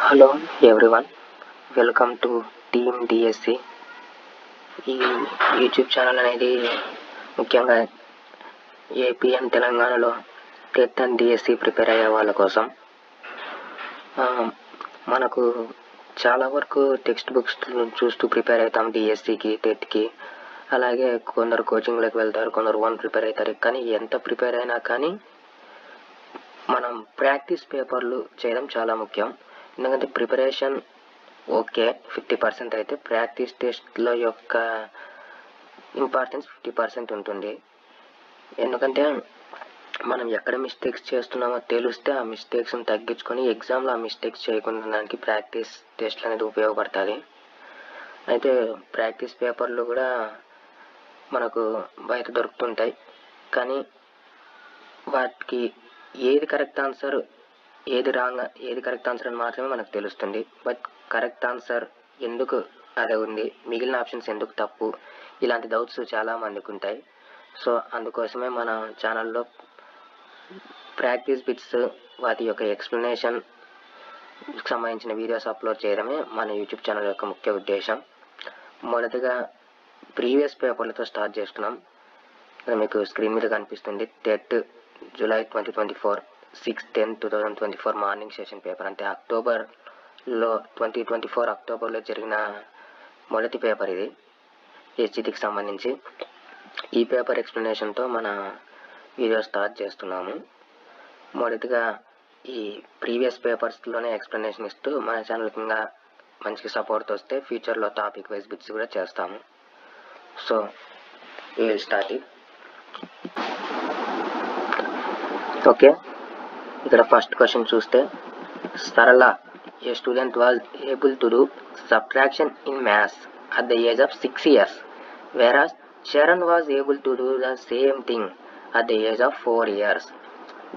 Hello everyone, welcome to team DSC. ఈ YouTube channel అనేది ముఖ్యంగా ఏపీ అండ్ తెలంగాణలో టెట్ అండ్ డిఎస్సి ప్రిపేర్ అయ్యే వాళ్ళ కోసం. మనకు చాలా వరకు టెక్స్ట్ బుక్స్ చూస్తూ ప్రిపేర్ అవుతాం డిఎస్సికి, టెట్కి. అలాగే కొందరు కోచింగ్లోకి వెళ్తారు, కొందరు ఓన్ ప్రిపేర్ అవుతారు. కానీ ఎంత ప్రిపేర్ అయినా కానీ మనం ప్రాక్టీస్ పేపర్లు చేయడం చాలా ముఖ్యం. ఎందుకంటే ప్రిపరేషన్ ఓకే 50% అయితే ప్రాక్టీస్ టెస్ట్లో యొక్క ఇంపార్టెన్స్ 50% ఉంటుంది. ఎందుకంటే మనం ఎక్కడ మిస్టేక్స్ చేస్తున్నామో తెలిస్తే ఆ మిస్టేక్స్ని తగ్గించుకొని ఎగ్జామ్లో ఆ మిస్టేక్స్ చేయకుండా దానికి ప్రాక్టీస్ టెస్ట్లు అనేది ఉపయోగపడుతుంది. అయితే ప్రాక్టీస్ పేపర్లు కూడా మనకు బయట దొరుకుతుంటాయి, కానీ వాటికి ఏది కరెక్ట్ ఆన్సర్ ఏది రాంగ్, ఏది కరెక్ట్ ఆన్సర్ అని మాత్రమే మనకు తెలుస్తుంది. బట్ కరెక్ట్ ఆన్సర్ ఎందుకు అదే ఉంది, మిగిలిన ఆప్షన్స్ ఎందుకు తప్పు, ఇలాంటి డౌట్స్ చాలా మందికి ఉంటాయి. సో అందుకోసమే మన ఛానల్లో ప్రాక్టీస్ బిట్స్, వాటి యొక్క ఎక్స్ప్లెనేషన్ సంబంధించిన వీడియోస్ అప్లోడ్ చేయడమే మన యూట్యూబ్ ఛానల్ యొక్క ముఖ్య ఉద్దేశం. మొదటగా ప్రీవియస్ పేపర్లతో స్టార్ట్ చేస్తున్నాం. మీకు స్క్రీన్ మీద కనిపిస్తుంది TET July 2024 6/10/2024 morning session paper. అంటే అక్టోబర్లో 2024 అక్టోబర్లో జరిగిన మొదటి పేపర్ ఇది, హెచ్జిటికి సంబంధించి. ఈ పేపర్ ఎక్స్ప్లెనేషన్తో మన వీడియో స్టార్ట్ చేస్తున్నాము. మొదటిగా ఈ ప్రీవియస్ పేపర్స్లోనే ఎక్స్ప్లెనేషన్ ఇస్తూ మన ఛానల్కి ఇంకా మంచి సపోర్ట్ వస్తే ఫ్యూచర్లో టాపిక్ వైజ్ బిట్స్ కూడా చేస్తాము. So we will start it. Okay, ఇక్కడ ఫస్ట్ క్వశ్చన్ చూస్తే, Sarala a student was able to do subtraction in maths at the age of 6 years, whereas Charan was able to do the same thing at the age of 4 years.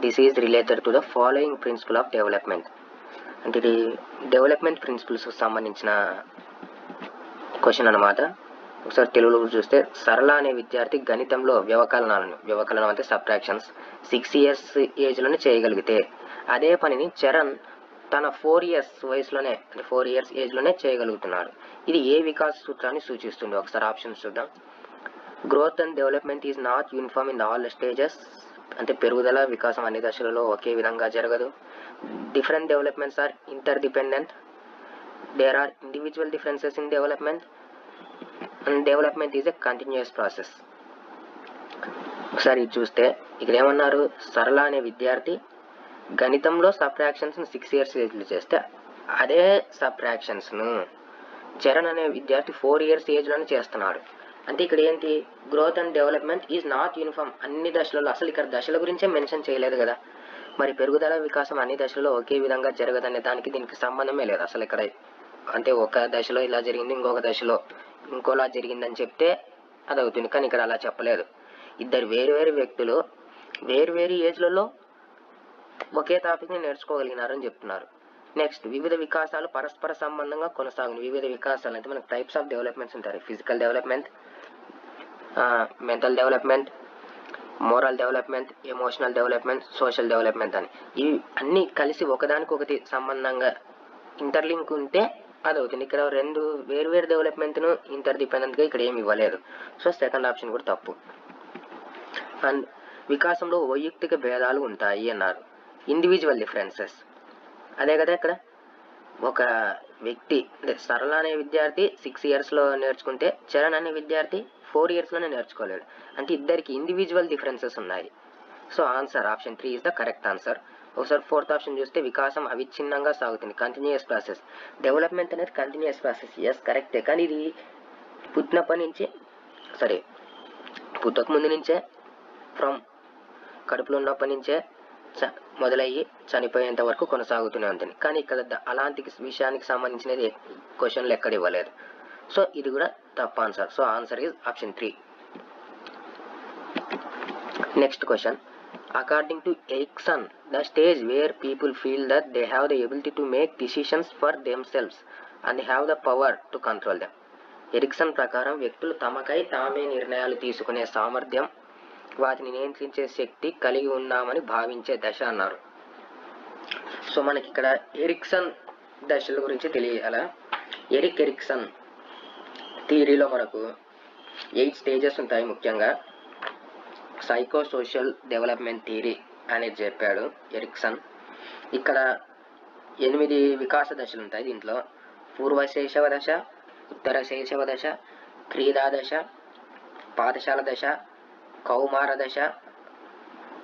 This is related to the following principle of development. అంటే ఇది development principles సంబంధించిన question అన్నమాట. ఒకసారి తెలుగులో చూస్తే, సరళ అనే విద్యార్థి గణితంలో వ్యవకలనం అంటే సబ్ట్రాక్షన్స్ 6 years ఏజ్లోనే చేయగలిగితే, అదే పనిని చరణ్ తన 4 years వయసులోనే, అంటే 4 years ఏజ్లోనే చేయగలుగుతున్నాడు. ఇది ఏ వికాస సూత్రాన్ని సూచిస్తుంది? ఒకసారి ఆప్షన్స్ చూద్దాం. Growth and development is not uniform in all stages, అంటే పెరుగుదల వికాసం అన్ని దశలలో ఒకే విధంగా జరగదు. Different developments are interdependent. There are individual differences in development and development is a continuous process. ఒకసారి చూస్తే ఇక్కడ ఏమన్నారు, సరళ అనే విద్యార్థి గణితంలో సబ్ట్రాక్షన్స్ని 6 years ఏజ్లో చేస్తే, అదే సబ్ట్రాక్షన్స్ను చరణ్ అనే విద్యార్థి 4 years ఏజ్లోనే చేస్తున్నాడు. అంటే ఇక్కడ ఏంటి, growth and development is not uniform అన్ని దశలలో. అసలు ఇక్కడ దశల గురించే మెన్షన్ చేయలేదు కదా. మరి పెరుగుదల వికాసం అన్ని దశలలో ఒకే విధంగా జరగదనే దానికి దీనికి సంబంధమే లేదు అసలు ఇక్కడ. అంటే ఒక దశలో ఇలా జరిగింది, ఇంకొక దశలో ఇంకోలా జరిగిందని చెప్తే అది అవుతుంది. కానీ ఇక్కడ అలా చెప్పలేదు. ఇద్దరు వేరు వ్యక్తులు వేరు ఏజ్లలో ఒకే టాపిక్ని నేర్చుకోగలిగినారని చెప్తున్నారు. నెక్స్ట్, వివిధ వికాసాలు పరస్పర సంబంధంగా కొనసాగును. వివిధ వికాసాలు అంటే మనకు టైప్స్ ఆఫ్ డెవలప్మెంట్స్ ఉంటాయి. Physical development, mental development, moral development, emotional development, social development అని. ఇవి అన్నీ కలిసి ఒకదానికొకటి సంబంధంగా ఇంటర్లింక్ ఉంటే అది అవుతుంది. ఇక్కడ రెండు వేరు డెవలప్మెంట్ను ఇంటర్ డిపెండెంట్గా ఇక్కడ ఏమి ఇవ్వలేదు. సో సెకండ్ ఆప్షన్ కూడా తప్పు. అండ్ వికాసంలో వైయక్తిక భేదాలు ఉంటాయి అన్నారు. ఇండివిజువల్ డిఫరెన్సెస్ అదే కదా. ఇక్కడ ఒక వ్యక్తి అంటే సరళ అనే విద్యార్థి 6 yearsలో నేర్చుకుంటే చరణ్ అనే విద్యార్థి 4 yearsలోనే నేర్చుకోలేడు. అంటే ఇద్దరికి ఇండివిజువల్ డిఫరెన్సెస్ ఉన్నాయి. So answer option 3 is the correct answer. ఒకసారి ఫోర్త్ ఆప్షన్ చూస్తే, వికాసం అవిచ్ఛిన్నంగా సాగుతుంది, కంటిన్యూస్ ప్రాసెస్. డెవలప్మెంట్ అనేది కంటిన్యూస్ ప్రాసెస్, ఎస్ కరెక్టే. కానీ ఇది పుట్టక ముందు నుంచే, ఫ్రమ్ కడుపులో ఉన్నప్పటి నుంచే మొదలయ్యి చనిపోయేంత వరకు కొనసాగుతూనే ఉంటుంది. కానీ ఇక్కడ అలాంటి విషయానికి సంబంధించినది క్వశ్చన్లు ఎక్కడ ఇవ్వలేదు. సో ఇది కూడా తప్పు answer. So answer is option 3. Next question, according to Erikson, the stage where people feel that they have the ability to make decisions for themselves and have the power to control them. Erikson ప్రకారం వ్యక్తులు తమకై తామే నిర్ణయాలు తీసుకునే సామర్థ్యం, వాటిని నియంత్రించే శక్తి కలిగి ఉన్నామని భావించే దశ అన్నారు. సో మనకి ఇక్కడ ఎరిక్సన్ దశల గురించి తెలియాలా. ఎరిక్ ఎరిక్సన్ థియరీలో మనకు 8 స్టేజెస్ ఉంటాయి. ముఖ్యంగా సైకో సోషల్ డెవలప్మెంట్ థియరీ అనేది చెప్పాడు ఎరిక్సన్. ఇక్కడ 8 వికాస దశలు ఉంటాయి. దీంట్లో పూర్వ శైశవ దశ, ఉత్తర శైశవ దశ, క్రీడా దశ, పాఠశాల దశ, కౌమార దశ,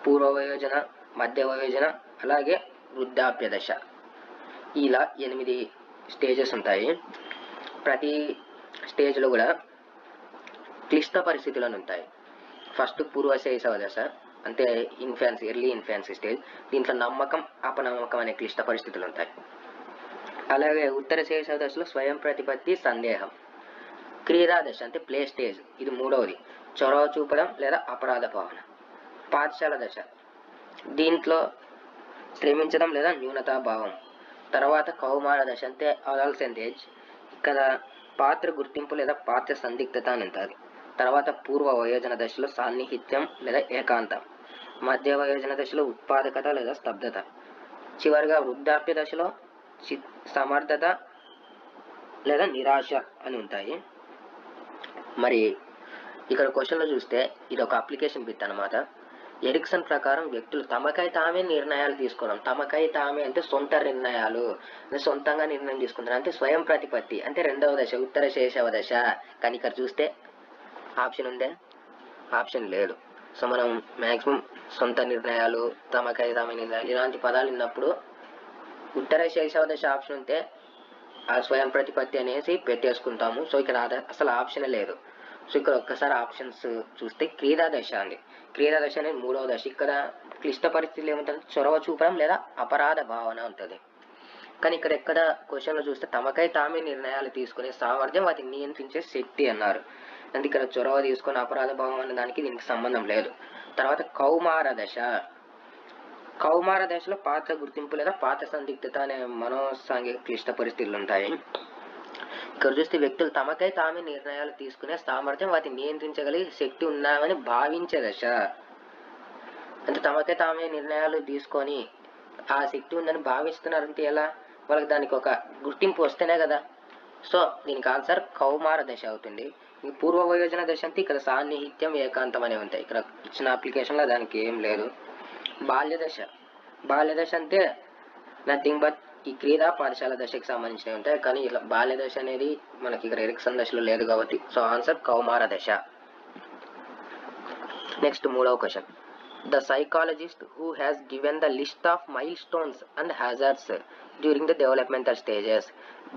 పూర్వ వయోజన, మధ్య వయోజన, అలాగే వృద్ధాప్య దశ. ఇలా 8 స్టేజెస్ ఉంటాయి. ప్రతి స్టేజ్లో కూడా క్లిష్ట పరిస్థితులను ఉంటాయి. ఫస్ట్ పూర్వ శైశవ దశ అంటే ఇన్ఫాన్సీ, ఎర్లీ ఇన్ఫాన్సీ స్టేజ్. దీంట్లో నమ్మకం, అపనమ్మకం అనే క్లిష్ట పరిస్థితులు ఉంటాయి. అలాగే ఉత్తర శైశవ దశలో స్వయం ప్రతిపత్తి, సందేహం. క్రీడా దశ అంటే ప్లే స్టేజ్, ఇది 3వది, చొరవ చూపడం లేదా అపరాధ భావన. పాఠశాల దశ, దీంట్లో శ్రమించడం లేదా న్యూనతాభావం. తర్వాత కౌమార దశ అంటే అడాలసెంట్ ఏజ్, ఇక్కడ పాత్ర గుర్తింపు లేదా పాత్ర సందిగ్ధత అని ఉంటుంది. తర్వాత పూర్వ వయోజన దశలో సాన్నిహిత్యం లేదా ఏకాంతం. మధ్య వయోజన దశలో ఉత్పాదకత లేదా స్తబ్దత. చివరిగా వృద్ధాప్య దశలో సమర్థత లేదా నిరాశ అని ఉంటాయి. మరి ఇక్కడ క్వశ్చన్లో చూస్తే ఇది ఒక అప్లికేషన్ బిట్ అనమాట. ఎరిక్సన్ ప్రకారం వ్యక్తులు తమకై తామే నిర్ణయాలు తీసుకోవడం. తమకై తామే అంటే సొంత నిర్ణయాలు, సొంతంగా నిర్ణయం తీసుకుంటారు. అంటే స్వయం ప్రతిపత్తి అంటే 2వ దశ, ఉత్తర శైశవ దశ. కానీ ఇక్కడ చూస్తే ఆప్షన్ ఉందే? ఆప్షన్ లేదు. సో మనం మ్యాక్సిమం సొంత నిర్ణయాలు, తమకై తామే నిర్ణయాలు ఇలాంటి పదాలు విన్నప్పుడు ఉత్తర శైశవ దశ ఆప్షన్ ఉంటే ఆ స్వయం ప్రతిపత్తి అనేసి పెట్టేసుకుంటాము. సో ఇక్కడ అసలు ఆప్షన్ లేదు. సో ఇక్కడ ఒక్కసారి ఆప్షన్స్ చూస్తే క్రీడా దశ అండి. క్రీడా దశ అనేది 3వ దశ. ఇక్కడ క్లిష్ట పరిస్థితులు ఏముంటుంది? చొరవ చూపడం లేదా అపరాధ భావన ఉంటుంది. కానీ ఇక్కడ ఎక్కడ క్వశ్చన్లో చూస్తే తమకై తామే నిర్ణయాలు తీసుకునే సామర్థ్యం, వాటిని నియంత్రించే శక్తి అన్నారు. అంటే ఇక్కడ చొరవ తీసుకుని అపరాధ భావం అనే దానికి దీనికి సంబంధం లేదు. తర్వాత కౌమార దశ. కౌమార దశలో పాత్ర గుర్తింపు లేదా పాత్ర సందిగ్ధత అనే మనోసాంఘిక క్లిష్ట పరిస్థితులు ఉంటాయి. ఇక్కడ చూస్తే వ్యక్తులు తమకై తామే నిర్ణయాలు తీసుకునే సామర్థ్యం, వాటిని నియంత్రించగలిగే శక్తి ఉన్నామని భావించే దశ. అంటే తమకై తామే నిర్ణయాలు తీసుకొని ఆ శక్తి ఉందని భావిస్తున్నారంటే ఎలా? వాళ్ళకి దానికి ఒక గుర్తింపు వస్తేనే కదా. సో దీనికి ఆన్సర్ కౌమార దశ అవుతుంది. ఈ పూర్వ వయోజన దశ అంటే ఇక్కడ సాన్నిహిత్యం, ఏకాంతం అనేవి ఉంటాయి. ఇక్కడ ఇచ్చిన అప్లికేషన్లో దానికి ఏం లేదు. బాల్య దశ. బాల్య దశ అంటే నథింగ్ బట్ ఈ క్రీడా పాఠశాల దశకి సంబంధించినవి ఉంటాయి. కానీ ఇలా బాల్య దశ అనేది మనకి ఇక్కడ ఎరిక్సన్ దశలో లేదు కాబట్టి సో ఆన్సర్ కౌమార దశ. నెక్స్ట్ 3వ question. The psychologist who has given the list of milestones and hazards during the developmental stages.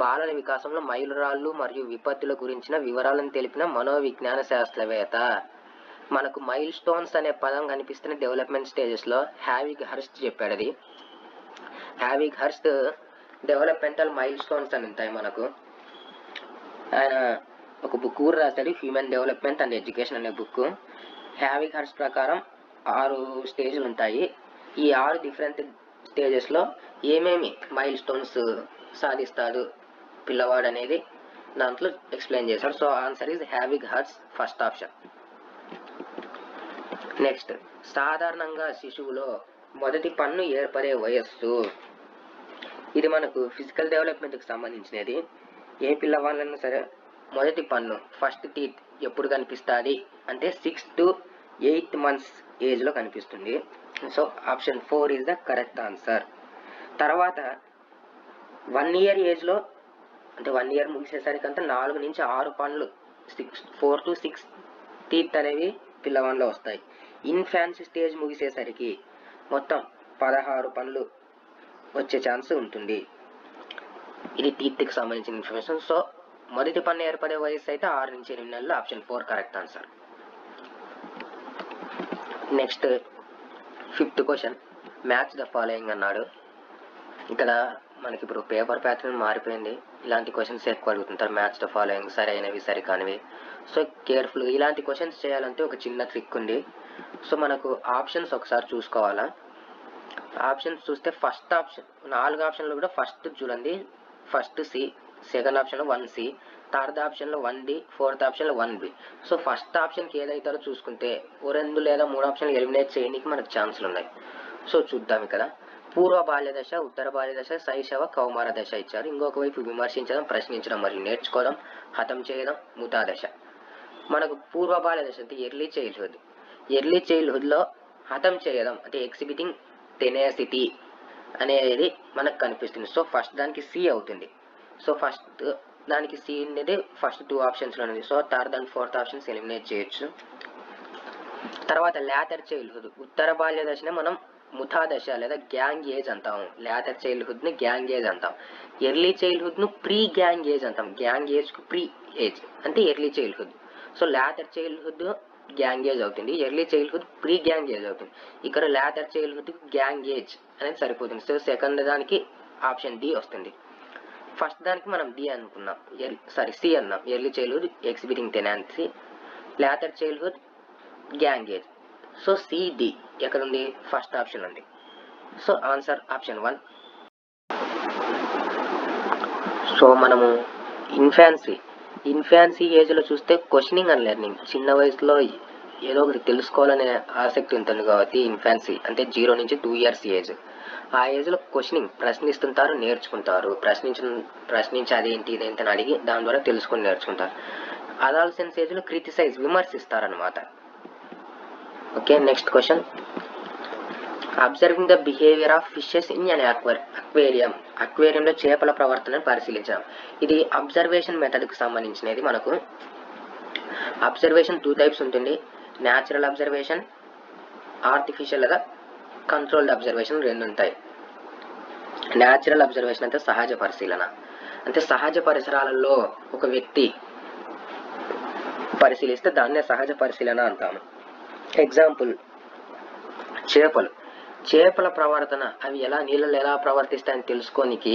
బాలల వికాసంలో మైలురాళ్ళు మరియు విపత్తుల గురించిన వివరాలను తెలిపిన మనోవిజ్ఞాన శాస్త్రవేత్త. మనకు మైల్ స్టోన్స్ అనే పదం కనిపిస్తున్న డెవలప్మెంట్ స్టేజెస్లో హ్యావిగ్ హర్స్ట్ చెప్పాడు. అది హ్యావిగ్ హర్స్ట్ డెవలప్మెంటల్ మైల్ స్టోన్స్ అని ఉంటాయి మనకు. ఆయన ఒక బుక్ కూడా రాశాడు, హ్యూమన్ డెవలప్మెంట్ అండ్ ఎడ్యుకేషన్ అనే బుక్. హ్యావిగ్ హర్స్ట్ ప్రకారం 6 స్టేజ్లు ఉంటాయి. ఈ 6 డిఫరెంట్ స్టేజెస్లో ఏమేమి మైల్ స్టోన్స్ సాధిస్తాడు పిల్లవాడు అనేది దాంట్లో ఎక్స్ప్లెయిన్ చేశాడు. So answer is Havighurst, first option. Next, సాధారణంగా శిశువులో మొదటి పన్ను ఏర్పడే వయస్సు. ఇది మనకు ఫిజికల్ డెవలప్మెంట్కి సంబంధించినది. ఏ పిల్లవాళ్ళైనా సరే మొదటి పన్ను, ఫస్ట్ టీత్ ఎప్పుడు కనిపిస్తుంది అంటే 6 to 8 months ఏజ్లో కనిపిస్తుంది. So option 4 is the correct answer. తర్వాత 1 year ఏజ్లో అంటే 1 year ముగిసేసరికి అంతా 4 నుంచి 6 పన్నులు 4 to 6 టీత్ అనేవి పిల్లవాళ్ళలో వస్తాయి. ఇన్ఫాన్సీ స్టేజ్ ముగిసేసరికి మొత్తం 16 పన్నులు వచ్చే ఛాన్స్ ఉంటుంది. ఇది టీత్కి సంబంధించిన ఇన్ఫర్మేషన్. సో మొదటి పన్ను ఏర్పడే వయసు అయితే 6 నుంచి 8 నెలలు. Option 4 correct answer. Next 5th question. Match the following అన్నాడు. ఇక్కడ మనకి ఇప్పుడు పేపర్ ప్యాటర్న్ మారిపోయింది. ఇలాంటి క్వశ్చన్స్ ఎక్కువ అడుగుతుంటారు. మ్యాచ్ ద ఫాలోయింగ్, సరైనవి సరికానివి. సో కేర్ఫుల్గా ఇలాంటి క్వశ్చన్స్ చేయాలంటే ఒక చిన్న ట్రిక్ ఉంది. సో మనకు ఆప్షన్స్ ఒకసారి చూసుకోవాలా. ఆప్షన్స్ చూస్తే ఫస్ట్ ఆప్షన్ 4 ఆప్షన్లు కూడా ఫస్ట్ చూడండి, ఫస్ట్ సి, సెకండ్ ఆప్షన్లో 1C, థర్డ్ ఆప్షన్లో 1D, ఫోర్త్ ఆప్షన్లో 1B. సో ఫస్ట్ ఆప్షన్కి ఏదైతారో చూసుకుంటే 2 లేదా 3 ఆప్షన్లు ఎలిమినేట్ చేయడానికి మనకు ఛాన్సులు ఉన్నాయి. సో చూద్దాం. ఇక్కడ పూర్వ బాల్య దశ, ఉత్తర బాల్య దశ, శైశవ, కౌమార దశ ఇచ్చారు. ఇంకొక వైపు విమర్శించడం, ప్రశ్నించడం మరియు నేర్చుకోవడం, హతం చేయడం, ముఠా దశ. మనకు పూర్వ బాల్య దశ అంటే ఎర్లీ చైల్డ్హుడ్లో హతం చేయడం అంటే ఎగ్జిబిటింగ్ టెనాసిటీ అనేది మనకు కనిపిస్తుంది. సో ఫస్ట్ దానికి సి అవుతుంది. సో ఫస్ట్ దానికి సి అనేది ఫస్ట్ 2 ఆప్షన్స్లో ఉంది. So third and fourth options eliminate చేయొచ్చు. తర్వాత లేటర్ చైల్డ్హుడ్, ఉత్తర బాల్య దశనే మనం ముఠా దశ లేదా గ్యాంగ్ ఏజ్ అంటాము. లేటర్ చైల్డ్హుడ్ని గ్యాంగ్ ఏజ్ అంటాం. ఎర్లీ చైల్డ్హుడ్ను ప్రీ గ్యాంగ్ ఏజ్ అంటాం. గ్యాంగ్ ఏజ్కు ప్రీ ఏజ్ అంటే early childhood. So later childhood gang age అవుతుంది, early childhood pre gang age అవుతుంది. ఇక్కడ లేటర్ చైల్డ్హుడ్ గ్యాంగ్ ఏజ్ అనేది సరిపోతుంది. సో సెకండ్ దానికి ఆప్షన్ డి వస్తుంది. ఫస్ట్ దానికి మనం డి అనుకున్నాం, సి అన్నాం. Early childhood exhibiting tenancy, later childhood gang age. So C D ఎక్కడ ఉంది? ఫస్ట్ ఆప్షన్ ఉంది. So answer option 1. సో మనము ఇన్ఫాన్సీ ఏజ్లో చూస్తే క్వశ్చనింగ్ అండ్ లెర్నింగ్, చిన్న వయసులో ఏదో ఒకటి తెలుసుకోవాలనే ఆసక్తి ఉంటుంది కాబట్టి ఇన్ఫాన్సీ అంటే 0 నుంచి 2 ఇయర్స్ ఏజ్. ఆ ఏజ్లో క్వశ్చనింగ్ ప్రశ్నిస్తుంటారు, నేర్చుకుంటారు. ప్రశ్నించి అదేంటి ఇదేంటి అని అడిగి దాని ద్వారా తెలుసుకొని నేర్చుకుంటారు. అడాలసెన్స్ ఏజ్లో క్రిటిసైజ్ విమర్శిస్తారనమాట. Okay, next question. Observing the behaviour of fishes in an అక్వేరియంలో చేపల ప్రవర్తనను పరిశీలించడం. ఇది అబ్జర్వేషన్ మెథడ్కి సంబంధించినది. మనకు అబ్జర్వేషన్ 2 టైప్స్ ఉంటుంది. న్యాచురల్ అబ్జర్వేషన్, ఆర్టిఫిషియల్ లేదా కంట్రోల్డ్ అబ్జర్వేషన్ 2 ఉంటాయి. న్యాచురల్ అబ్జర్వేషన్ అంటే సహజ పరిశీలన, అంటే సహజ పరిసరాలలో ఒక వ్యక్తి పరిశీలిస్తే దాన్నే సహజ పరిశీలన అంటాము. ఎగ్జాంపుల్ చేపల ప్రవర్తన, అవి నీళ్ళలో ఎలా ప్రవర్తిస్తాయని తెలుసుకోనికి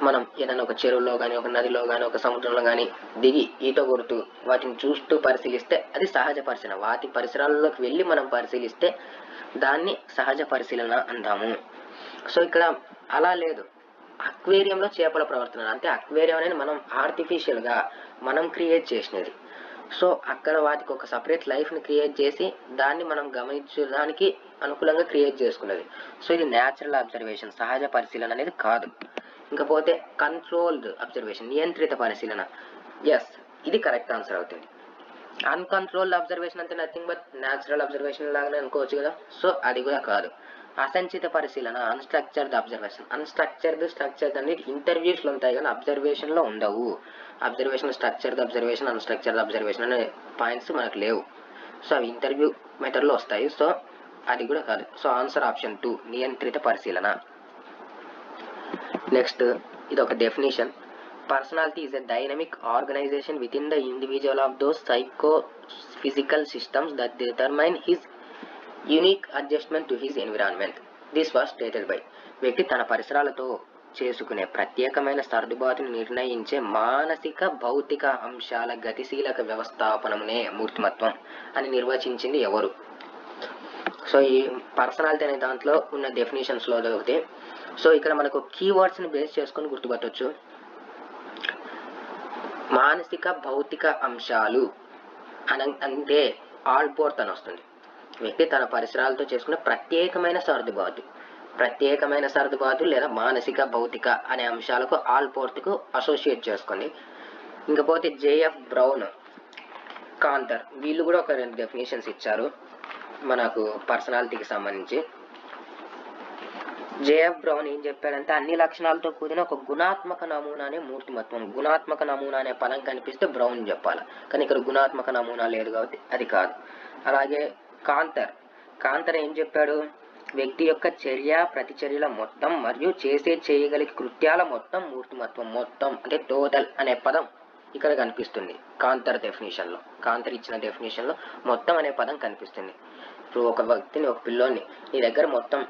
మనం ఏదైనా ఒక చెరువులో కానీ, ఒక నదిలో కానీ, ఒక సముద్రంలో కానీ దిగి ఈత కొడుతూ వాటిని చూస్తూ పరిశీలిస్తే అది సహజ పరిశీలన. వాటి పరిసరాల్లోకి వెళ్ళి మనం పరిశీలిస్తే దాన్ని సహజ పరిశీలన అంటాము. సో ఇక్కడ అలా లేదు. అక్వేరియంలో చేపల ప్రవర్తన అంటే అక్వేరియం అనేది మనం ఆర్టిఫిషియల్గా మనం క్రియేట్ చేసినది. సో అక్కడ వాటికి ఒక సపరేట్ లైఫ్ని క్రియేట్ చేసి దాన్ని మనం గమనించడానికి అనుకూలంగా క్రియేట్ చేసుకున్నది. సో ఇది న్యాచురల్ అబ్జర్వేషన్, సహజ పరిశీలన అనేది కాదు. ఇంకపోతే కంట్రోల్డ్ అబ్జర్వేషన్, నియంత్రిత పరిశీలన. ఎస్, ఇది కరెక్ట్ ఆన్సర్ అవుతుంది. అన్కంట్రోల్డ్ అబ్జర్వేషన్ అంటే నథింగ్ బట్ న్యాచురల్ అబ్జర్వేషన్ లాగానే అనుకోవచ్చు కదా. సో అది కూడా కాదు. అసంచిత పరిశీలన, అన్స్ట్రక్చర్డ్ అబ్జర్వేషన్. స్ట్రక్చర్డ్ అనేది ఇంటర్వ్యూస్లో ఉంటాయి కానీ అబ్జర్వేషన్లో ఉండవు. Observation structured observation, unstructured observation అనే పాయింట్స్ మనకు లేవు. సో అవి ఇంటర్వ్యూ మెథడ్లో వస్తాయి. సో అది కూడా కాదు. సో ఆన్సర్ ఆప్షన్ 2, నియంత్రిత పరిశీలన. నెక్స్ట్, ఇది ఒక definition. Personality is a dynamic organisation within the individual of those psychophysical systems that determine his unique adjustment to his environment. This was stated by. వ్యక్తి తన పరిసరాలతో చేసుకునే ప్రత్యేకమైన సర్దుబాటును నిర్ణయించే మానసిక భౌతిక అంశాల గతిశీలక వ్యవస్థాపనమునే మూర్తిమత్వం అని నిర్వచించింది ఎవరు? సో ఈ పర్సనాలిటీ అనే దాంట్లో ఉన్న డెఫినేషన్స్లో ఒకటి. సో ఇక్కడ మనకు కీవర్డ్స్ని బేస్ చేసుకొని గుర్తుపట్టవచ్చు. మానసిక భౌతిక అంశాలు అంటే ఆల్పోర్త్ అని వస్తుంది. వ్యక్తి తన పరిసరాలతో చేసుకునే ప్రత్యేకమైన సర్దుబాటు లేదా మానసిక భౌతిక అనే అంశాలకు ఆల్పోర్త్కు అసోసియేట్ చేసుకుంది. ఇంకపోతే జేఎఫ్ బ్రౌన్, కాంతర్ వీళ్ళు కూడా ఒక 2 డెఫినేషన్స్ ఇచ్చారు మనకు పర్సనాలిటీకి సంబంధించి. జేఎఫ్ బ్రౌన్ ఏం చెప్పాడంటే అన్ని లక్షణాలతో కూడిన ఒక గుణాత్మక నమూనానే మూర్తిమత్వం. గుణాత్మక నమూనా అనే పదం కనిపిస్తే బ్రౌన్ చెప్పాలి, కానీ ఇక్కడ గుణాత్మక నమూనా లేదు కాబట్టి అది కాదు. అలాగే కాంతర్ ఏం చెప్పాడు? వ్యక్తి యొక్క చర్య ప్రతిచర్యల మొత్తం మరియు చేయగలిగే కృత్యాల మొత్తం మూర్తిమత్వం. మొత్తం అంటే టోటల్ అనే పదం ఇక్కడ కనిపిస్తుంది కాంతర్ డెఫినేషన్లో. కాంతర్ ఇచ్చిన డెఫినేషన్లో మొత్తం అనే పదం కనిపిస్తుంది. ఇప్పుడు ఒక వ్యక్తిని, ఒక పిల్లోని నీ దగ్గర మొత్తం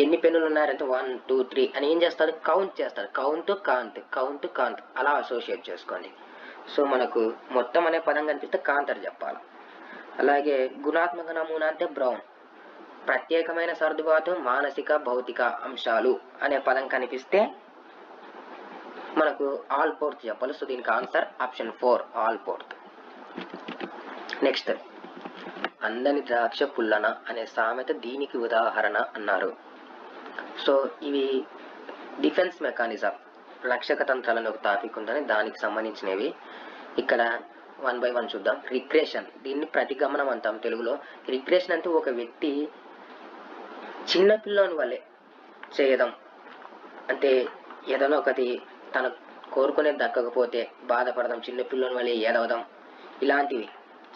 ఎన్ని పెన్నులు ఉన్నారంటే 1 2 3 అని ఏం చేస్తాడు? కౌంట్ చేస్తాడు. కౌంట్ కాంత్ అలా అసోసియేట్ చేసుకోండి. సో మనకు మొత్తం అనే పదం కనిపిస్తే కాంతర్ చెప్పాలి. అలాగే గుణాత్మక నమూనా అంటే బ్రౌన్. ప్రత్యేకమైన సర్దుబాటు, మానసిక భౌతిక అంశాలు అనే పదం కనిపిస్తే మనకు ఆల్పోర్త్ చెప్పాలి. సో దీనికి ఆన్సర్ ఆప్షన్ 4, ఆల్పోర్త్. నెక్స్ట్, అందని ద్రాక్ష పుల్లన అనే సామెత దీనికి ఉదాహరణ అన్నారు. సో ఇవి డిఫెన్స్ మెకానిజం, రక్షక తంత్రాలను ఒక టాపిక్ ఉందని దానికి సంబంధించినవి. ఇక్కడ 1 by 1 చూద్దాం. రిగ్రెషన్, దీన్ని ప్రతిగమనం అంటాం తెలుగులో. రిగ్రెషన్ అంటే ఒక వ్యక్తి చిన్నపిల్లని వల్లే చేయడం, అంటే ఏదైనా ఒకటి తన కోరుకునేది దక్కకపోతే బాధపడడం, చిన్నపిల్లని వల్లే ఏడవడం, ఇలాంటివి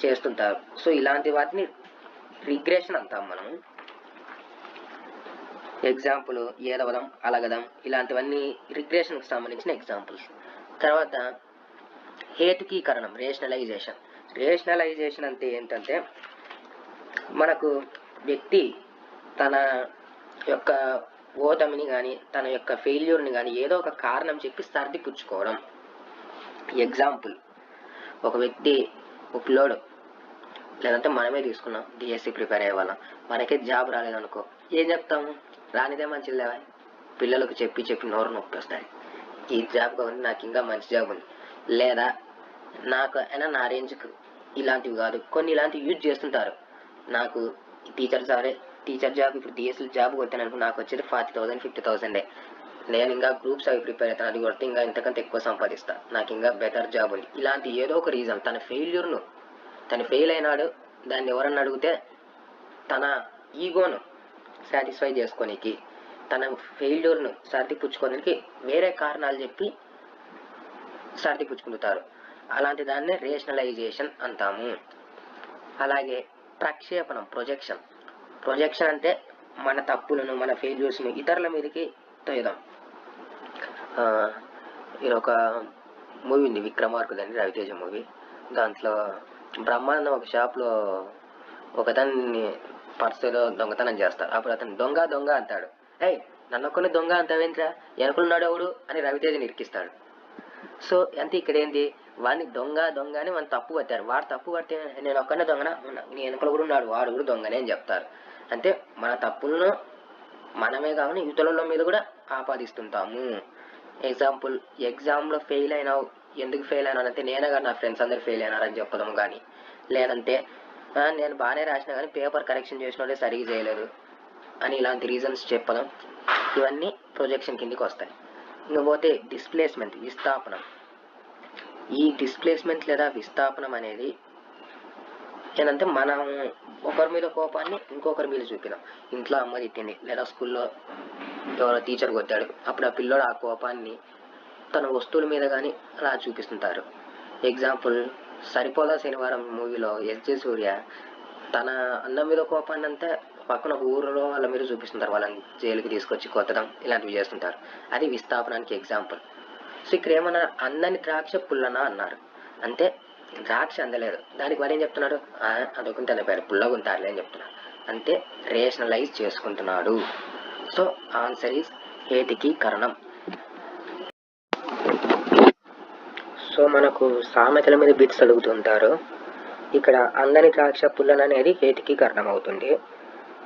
చేస్తుంటారు. సో ఇలాంటి వాటిని రిగ్రెషన్ అంటాం మనం. ఎగ్జాంపుల్ ఏడవడం, అలగడం, ఇలాంటివన్నీ రిగ్రెషన్కి సంబంధించిన ఎగ్జాంపుల్స్. తర్వాత హేతుకీకరణం, రేషనలైజేషన్. రేషనలైజేషన్ అంటే ఏంటంటే మనకు వ్యక్తి తన యొక్క ఓటమిని కానీ తన యొక్క ఫెయిల్యూర్ని కానీ ఏదో ఒక కారణం చెప్పి సర్దిపుచ్చుకోవడం. ఎగ్జాంపుల్, ఒక వ్యక్తి, ఒక పిల్లోడు, లేదంటే మనమే తీసుకున్నాం, డిఎస్సి ప్రిపేర్ అయ్యే వాళ్ళం, మనకే జాబ్ రాలేదనుకో, ఏం చెప్తాము? రానిదే మంచిలేవా, పిల్లలకు చెప్పి చెప్పి నోరు నొప్పి వస్తాయి, ఈ జాబ్ కావాలి, నాకు ఇంకా మంచి జాబ్ ఉంది, లేదా నాకు అయినా నా రేంజ్కి ఇలాంటివి కాదు, కొన్ని ఇలాంటివి యూజ్ చేస్తుంటారు. నాకు టీచర్ జాబ్ ఇప్పుడు డిఎస్సీ జాబ్ కొట్టాను అనుకో, నాకు వచ్చేది 40,000 50,000, నేను ఇంకా గ్రూప్స్ అవి ప్రిపేర్ అవుతాను, అది కొడితే ఇంకా ఇంతకంటే ఎక్కువ సంపాదిస్తాను, నాకు ఇంకా బెటర్ జాబ్ ఉంది. ఇలాంటి ఏదో ఒక రీజన్, తన ఫెయిల్యూర్ను, తను ఫెయిల్ అయినాడు, దాన్ని ఎవరన్నా అడిగితే తన ఈగోను సాటిస్ఫై చేసుకోనికి, తన ఫెయిల్యూర్ను సర్దిపుచ్చుకోవడానికి వేరే కారణాలు చెప్పి సర్దిపుచ్చుకుంటారు. అలాంటి దాన్నే రేషనలైజేషన్ అంటాము. అలాగే ప్రక్షేపణం, ప్రొజెక్షన్ అంటే మన తప్పులను, మన ఫెయిల్యూర్స్ను ఇతరుల మీదకి తోయడం. ఇది ఒక మూవీ ఉంది, విక్రమార్కుడు, రవితేజ మూవీ. దాంట్లో బ్రహ్మానందం ఒక షాప్లో ఒకతన్ని పర్సులో దొంగతనం చేస్తారు. అప్పుడు అతను దొంగ దొంగ అంటాడు. నన్ను ఒక్కని దొంగ అంటావేంట్రా, వెనకులున్నాడు ఎవడు అని రవితేజని ఇరికిస్తాడు. సో అంటే ఇక్కడ ఏంటి, వాడిని దొంగ దొంగ అని వాడిని తప్పు పట్టారు. వాడు తప్పు పడితే నేను ఒక్కనే దొంగన, నీ వెనకలు కూడా ఉన్నాడు, వాడు కూడా దొంగనే అని చెప్తారు. అంటే మన తప్పులను మనమే కావాలి ఇతరుల మీద కూడా ఆపాదిస్తుంటాము. ఎగ్జాంపుల్, ఎగ్జామ్లో ఫెయిల్ అయినావు, ఎందుకు ఫెయిల్ అయినావు అంటే నేనే కానీ నా ఫ్రెండ్స్ అందరు ఫెయిల్ అయినారని చెప్పడం కానీ, లేదంటే నేను బాగానే రాసినా కానీ పేపర్ కరెక్షన్ చేసినోడే సరిగ్గా చేయలేదు అని ఇలాంటి రీజన్స్ చెప్పడం, ఇవన్నీ ప్రొజెక్షన్ కిందకి వస్తాయి. ఇంకపోతే డిస్ప్లేస్మెంట్, విస్థాపనం. ఈ డిస్ప్లేస్మెంట్ లేదా విస్థాపనం అనేది ఏంటంటే మనం ఒకరి మీద కోపాన్ని ఇంకొకరి మీద చూపినాం. ఇంట్లో అమ్మ తిట్టింది, లేదా స్కూల్లో ఎవరో టీచర్ కొట్టాడు, అప్పుడు ఆ పిల్లోడు ఆ కోపాన్ని తన వస్తువుల మీద కానీ అలా చూపిస్తుంటారు. ఎగ్జాంపుల్, సరిపోదా శనివారం మూవీలో ఎస్జే సూర్య తన అన్న మీద కోపాన్ని అంతా పక్కన ఒక ఊరిలో వాళ్ళ మీద చూపిస్తుంటారు, వాళ్ళని జైలుకి తీసుకొచ్చి కొట్టడం, ఇలాంటివి చేస్తుంటారు. అది విస్థాపనానికి ఎగ్జాంపుల్. సో ఇక్కడ ఏమన్నా అందని ద్రాక్ష పుల్లనా అన్నారు, అంటే ద్రాక్ష అందలేదు, దానికి వాడు ఏం చెప్తున్నాడు, అదొకటి అనిపోయారు, పుల్లగుంటారులే అని చెప్తున్నాడు, అంటే రేషనలైజ్ చేసుకుంటున్నాడు. సో ఆన్సర్ ఈజ్ హేతుకీకరణం. సో మనకు సామెతల మీద బిట్స్ అడుగుతుంటారు. ఇక్కడ అందని ద్రాక్ష పుల్లన అనేది హేతుకీకరణం అవుతుంది.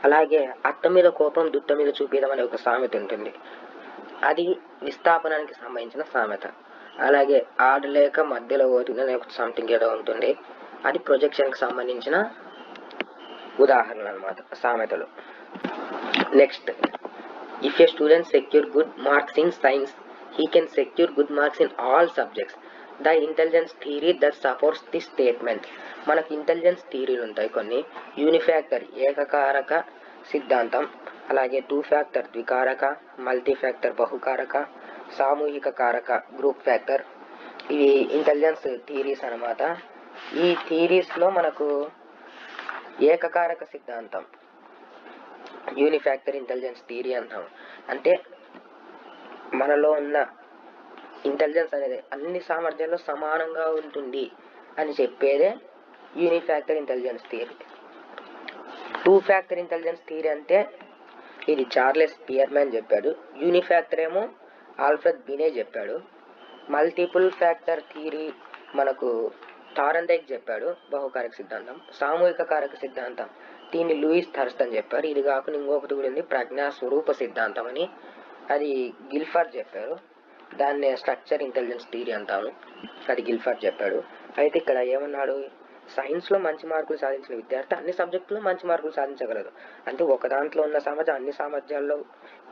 అలాగే అత్త మీద కోపం దుత్త మీద చూపించడం అనే ఒక సామెత ఉంటుంది, అది విస్థాపనానికి సంబంధించిన సామెత. అలాగే ఆడలేక మధ్యలో ఓటుగా సంథింగ్ ఏదో ఉంటుంది, అది ప్రొజెక్షన్కి సంబంధించిన ఉదాహరణలు అన్నమాట, సామెతలు. Next, if A student secure good marks in science, he can secure good marks in all subjects. The intelligence theory that supports this statement. మనకు ఇంటెలిజెన్స్ థియరీలు ఉంటాయి కొన్ని. యూనిఫ్యాక్టర్ ఏకకారక సిద్ధాంతం, అలాగే 2 ఫ్యాక్టర్ ద్వికారక, మల్టీ ఫ్యాక్టర్ బహుకారక, సామూహిక కారక గ్రూప్ ఫ్యాక్టర్, ఇవి intelligence theories అన్నమాట. ఈ థియరీస్లో మనకు ఏకకారక సిద్ధాంతం, యూనిఫ్యాక్టర్ ఇంటెలిజెన్స్ థియరీ అంటాం. అంటే మనలో ఉన్న ఇంటెలిజెన్స్ అనేది అన్ని సామర్థ్యాల్లో సమానంగా ఉంటుంది అని చెప్పేదే unifactor intelligence theory. 2 factor intelligence theory అంటే ఇది చార్లెస్ పియర్మ్యాన్ చెప్పాడు, యూనిఫ్యాక్టర్ ఏమో ఆల్ఫ్రెడ్ బినే చెప్పాడు. మల్టిపుల్ ఫ్యాక్టర్ థియరీ మనకు థారన్డైక్ చెప్పాడు, బహుకారక సిద్ధాంతం. సామూహిక కారక సిద్ధాంతం దీన్ని లూయిస్ థర్స్టన్ చెప్పారు. ఇది కాకుండా ఇంకొకటి కూడా ఉంది, ప్రజ్ఞా స్వరూప సిద్ధాంతం అని, అది గిల్ఫర్డ్ చెప్పారు. దాన్ని స్ట్రక్చర్ ఇంటెలిజెన్స్ థియరీ అంటాము, అది గిల్ఫర్డ్ చెప్పాడు. అయితే ఇక్కడ ఏమన్నాడు, సైన్స్లో మంచి మార్కులు సాధించిన విద్యార్థి అన్ని సబ్జెక్టులో మంచి మార్కులు సాధించగలరు. అంటే ఒక దాంట్లో ఉన్న సామర్థ్యం అన్ని సామర్థ్యాల్లో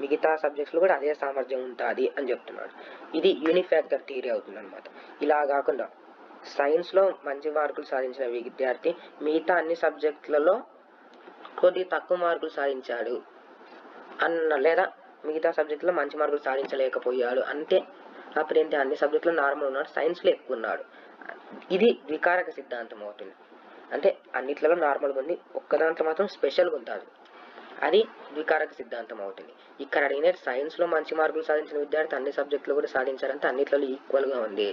మిగతా సబ్జెక్ట్స్లో కూడా అదే సామర్థ్యం ఉంటుంది అని చెప్తున్నాడు. ఇది యూనిఫ్యాక్టర్ థియరీ అవుతుంది అనమాట. ఇలా కాకుండా సైన్స్లో మంచి మార్కులు సాధించిన విద్యార్థి మిగతా అన్ని సబ్జెక్టులలో కొద్దిగా తక్కువ మార్కులు సాధించాడు లేదా మిగతా సబ్జెక్టులో మంచి మార్కులు సాధించలేకపోయాడు అంటే అప్పుడు ఏంటి, అన్ని సబ్జెక్టులో నార్మల్ ఉన్నాడు, సైన్స్లో ఎక్కువ ఉన్నాడు. ఇది వికారక సిద్ధాంతం అవుతుంది. అంటే అన్నిట్లలో నార్మల్గా ఉంది, ఒక్క దాంట్లో మాత్రం స్పెషల్గా ఉంటుంది, అది వికారక సిద్ధాంతం అవుతుంది. ఇక్కడ అడిగిన సైన్స్లో మంచి మార్కులు సాధించిన విద్యార్థి అన్ని సబ్జెక్టులు కూడా సాధించారంటే అన్నిట్లలో ఈక్వల్గా ఉంది.